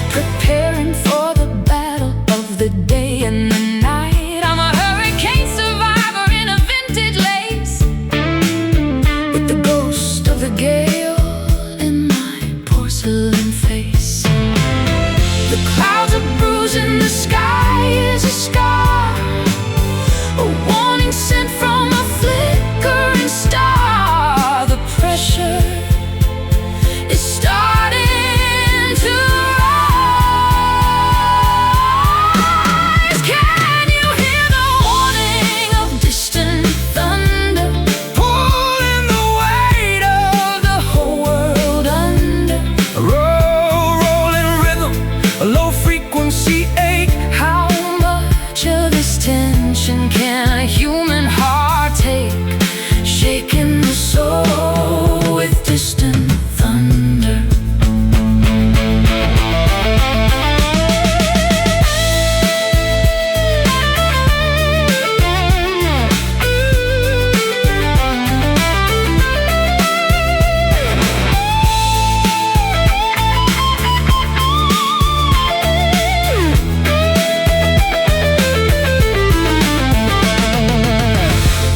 preparing for the battle of the day and the night. I'm a hurricane survivor in a vintage lace, with the ghost of the gale in my porcelain face. The clouds are bruising, the sky is a scar, a warning sent from a flickering star. The pressure is starting to rise. Can you hear the warning of distant thunder, pulling the weight of the whole world under? A rolling rhythm, a low frequency ache. How much of this tension can a human heart take? Shaking the soul with distant thunder.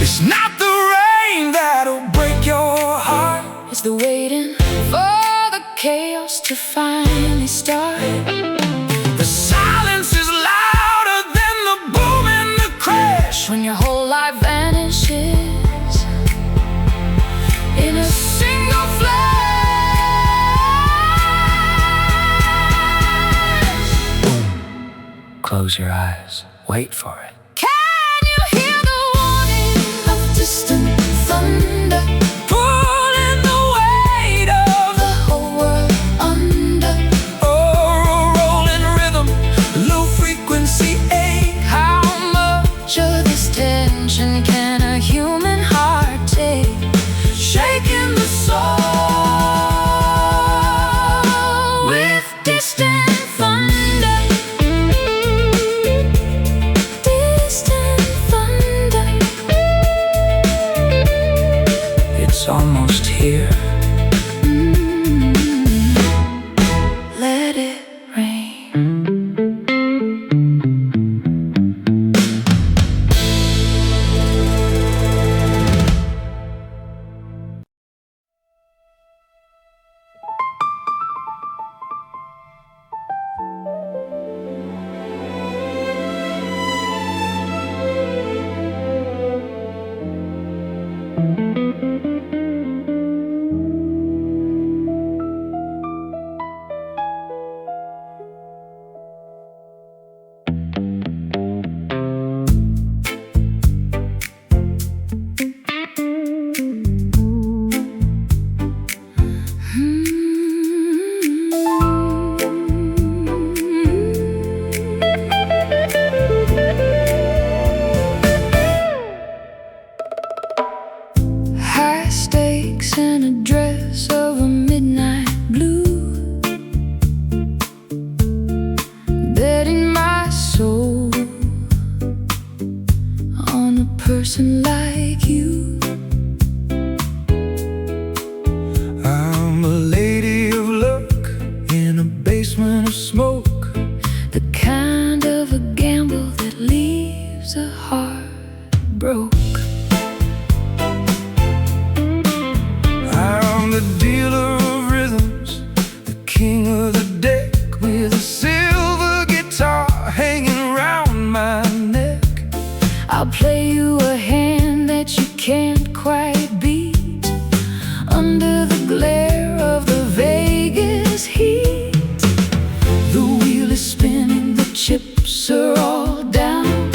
It's not the rain that'll break your heart, it's the waiting for the chaos to finally start. The silence is louder than the boom and the crash, when your whole life vanishes in a single flash. Boom. Close your eyes, wait for it. Can you hear the warning of distant thunder, pulling the weight of the whole world under? Oh, a rolling rhythm, low frequency ache. How much of this tension can a human heart take? Shaking the soul with distant thunder. Distant thunder. It's almost here. Let it rain. a person like you. I'm a lady of luck in a basement of smoke, the kind of a gamble that leaves a heart broke. I'm the dealer of rhythms, the king of the deck, with a silver guitar hanging round my neck. I'll play you a hand that you can't quite beat, under the glare of the Vegas heat. The wheel is spinning, the chips are all down.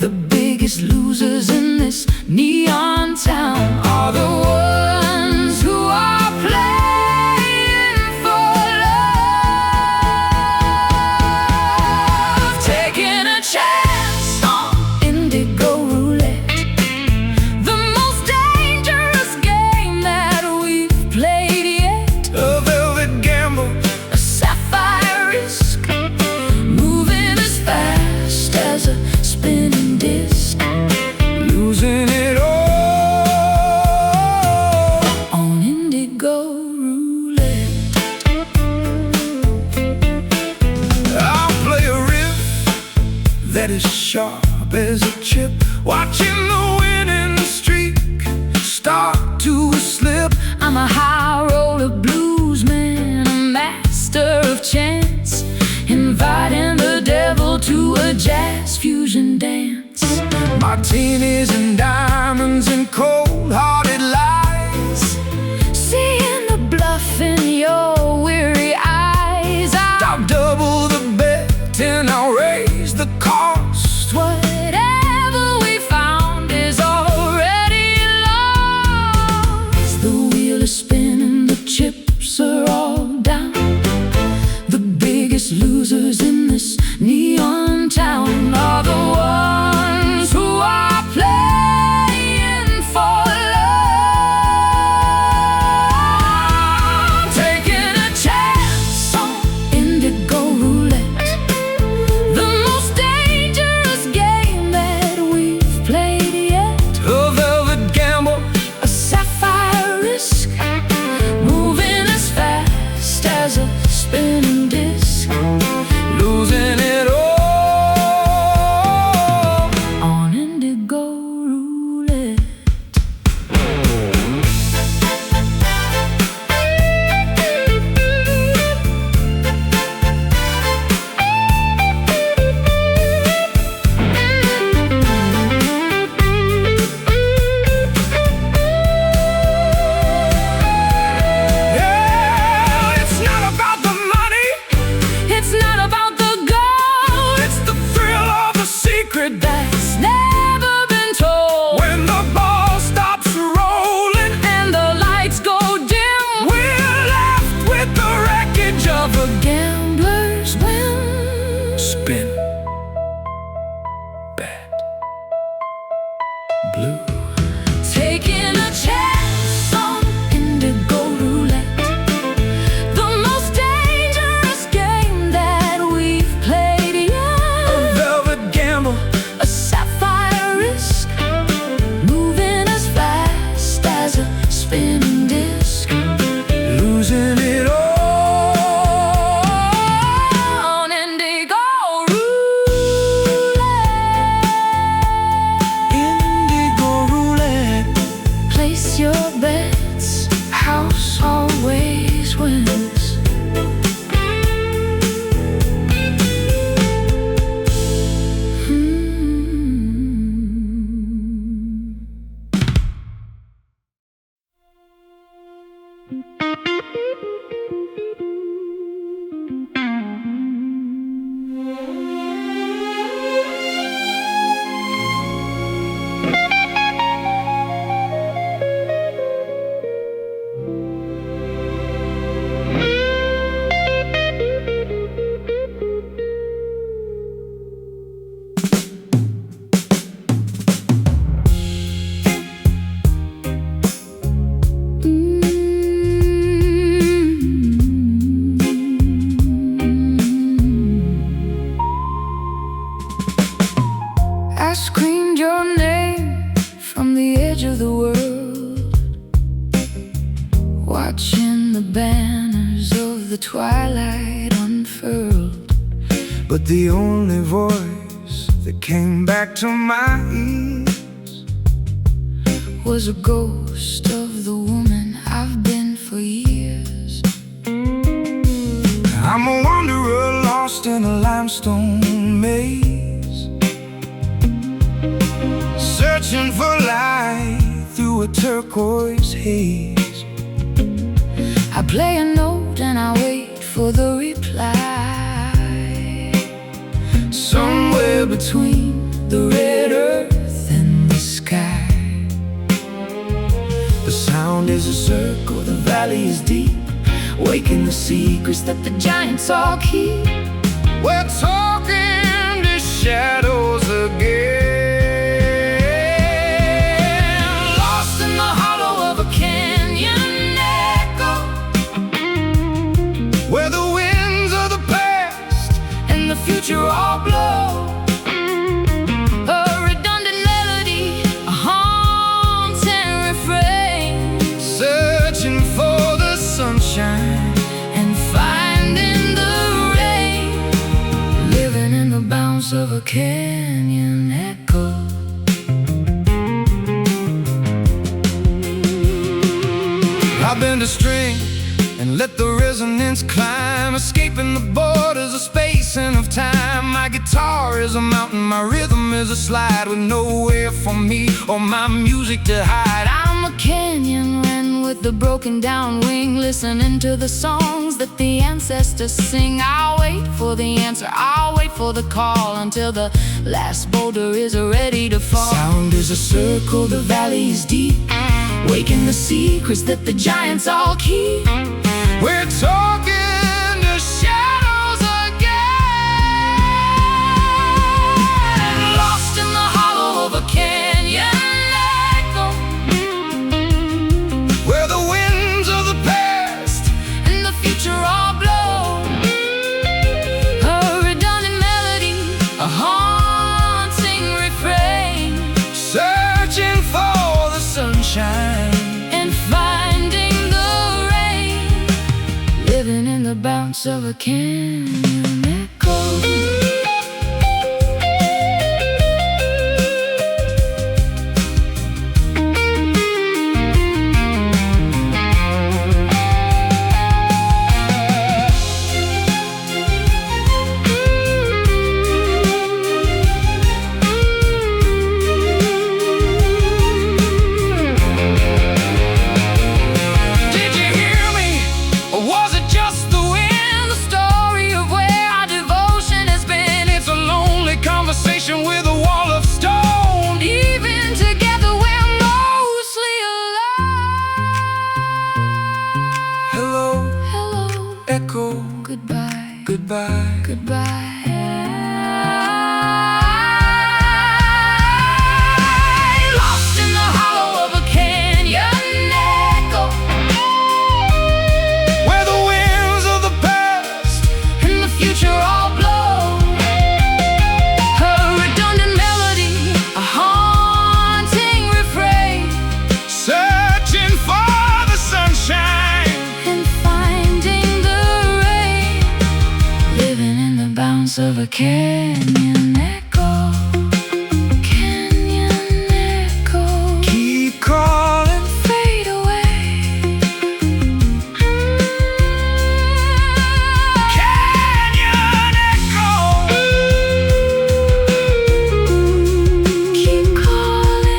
The biggest losers in this neon town are the ones who are playing for love, taking a chance on indigo roulette, the most dangerous game that we've played yet. A velvet gamble, a sapphire risk, moving as fast as a spinning disc, losing it all on indigo roulette. I'll play a riff that is sharp as a chip, watching the winning streak start to slip. I'm a high roller blues man, a master of chance, inviting the devil to a jazz fusion dance. Martinis and diamonds and cold-hearted lies, seeing the bluff in your weary eyes. I'll double the bet and I'll raise the cost. Whatever we found is already lost. The wheel is spinning, the chips are all down. The biggest losers in this neon town are the ones who are playing for love, taking a chance on indigo roulette, the most dangerous game that we've played yet. A velvet gamble, a sapphire risk, moving as fast as a spinning disc, losing it all on indigo roulette. Yeah, it's not about the money, it's not about the gold, it's the thrill of a secret that's never been told. When the ball stops rolling and the lights go dim, we're left with the wreckage of a gambler's whim. Spin, bad, blue, taking a chance on indigo roulette, the most dangerous game that we've played yet. A velvet gamble, a sapphire risk, moving as fast as a spinning disc, losing it all on indigo roulette. Indigo edge of the world, watching the banners of the twilight unfurled. But the only voice that came back to my ears was a ghost of the woman I've been for years. I'm a wanderer lost in a limestone maze, searching for light through a turquoise haze. I play a note and I wait for the reply, somewhere between the red earth and the sky. The sound is a circle, the valley is deep, waking the secrets that the giants all keep. We're talking to shadows again, lost in the hollow of a canyon echo, where the winds of the past and the future all blow. A redundant melody, a haunting refrain, searching for the sunshine and finding the rain, living in the bounce of a canyon echo. I've been to string and let the resonance climb, escaping the borders of space and of time. My guitar is a mountain, my rhythm is a slide, with nowhere for me or my music to hide. I'm a canyon wren with the broken down wing, listening to the songs that the ancestors sing. I'll wait for the answer, I'll wait for the call, until the last boulder is ready to fall. Sound is a circle, the valley is deep, waking the secrets that the giants all keep. We're talking to shadows again, lost in the hollow of a canyon echo, where the winds of the past and the future all blow. A redundant melody, a haunting refrain, searching for the sunshine and finding the rain, living in the bounce of a canyon echo. With a wall of stone, even together we're mostly alone. Hello, hello, echo, goodbye, goodbye, goodbye. Lost in the hollow of a canyon echo, where the winds of the past and the future all blow. Of a canyon echo, canyon echo, keep calling, fade away. Canyon echo, keep calling,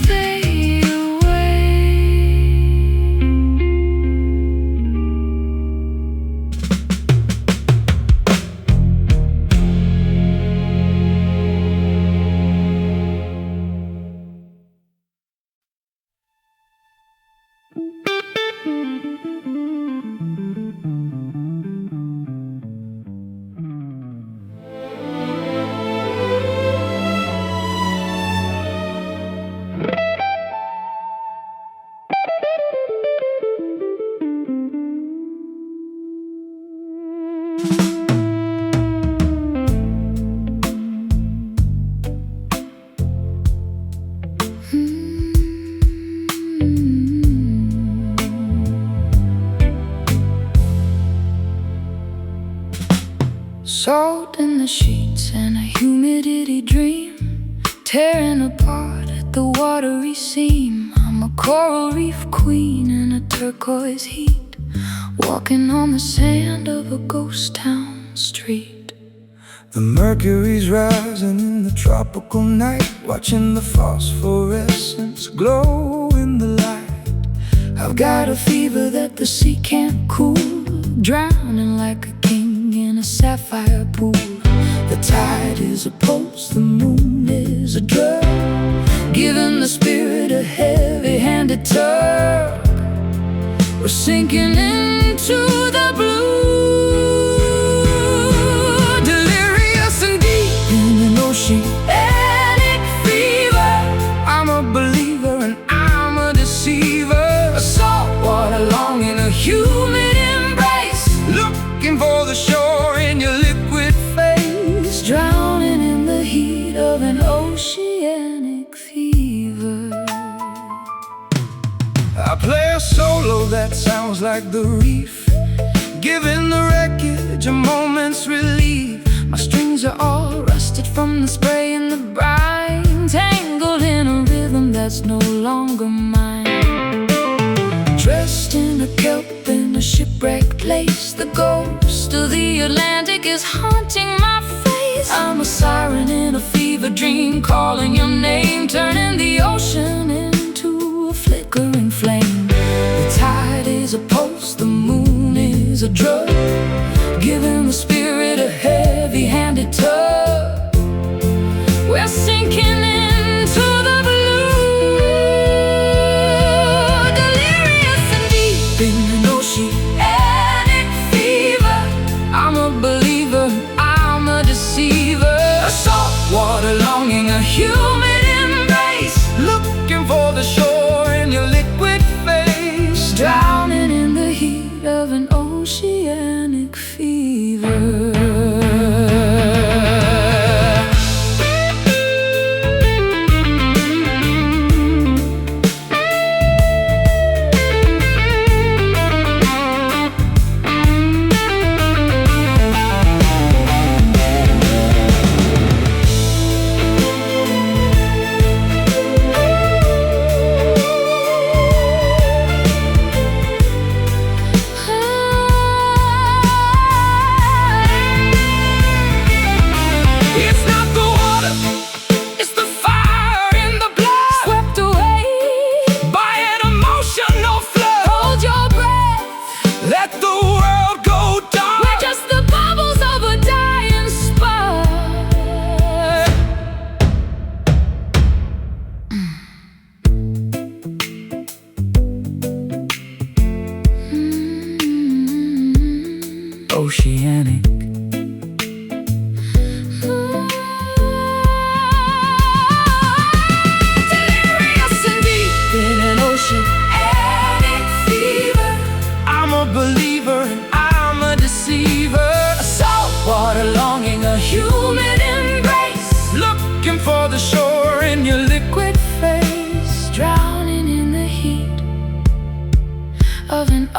fade away. sheets and a humidity dream, tearing apart at the watery seam. I'm a coral reef queen in a turquoise heat, walking on the sand of a ghost town street. The mercury's rising in the tropical night, watching the phosphorescence glow in the light. I've got a fever that the sea can't cool, drowning like a king in a sapphire pool. The tide is a pulse, the moon is a drug, giving the spirit a heavy-handed tug. We're sinking into the blue, delirious and deep in an oceanic fever. I'm a believer and I'm a deceiver, a saltwater longing, a humid embrace, looking for the shore in your liquid face, drowning in the heat of an oceanic fever. I play a solo that sounds like the reef, giving the wreckage a moment's relief. My strings are all rusted from the spray and the brine, tangled in a rhythm that's no longer mine. Dressed in a kelp in a shipwrecked lace, the ghost of the Atlantic is haunting my face. I'm a siren in a fever dream, calling your name, turning the ocean into a flickering flame. The tide is a pulse, the moon is a drug, giving the spirit a heavy-handed tug. We're sinking into the blue, delirious and deep in an oceanic fever. I'm a believer, I'm a deceiver, a saltwater longing, a humid embrace, looking for the shore in your liquid face, drowning in the heat of an oceanic fever. Oceanic. Delirious and deep in an oceanic fever. I'm a believer and I'm a deceiver, a saltwater longing, a humid embrace, looking for the shore in your liquid face, drowning in the heat of an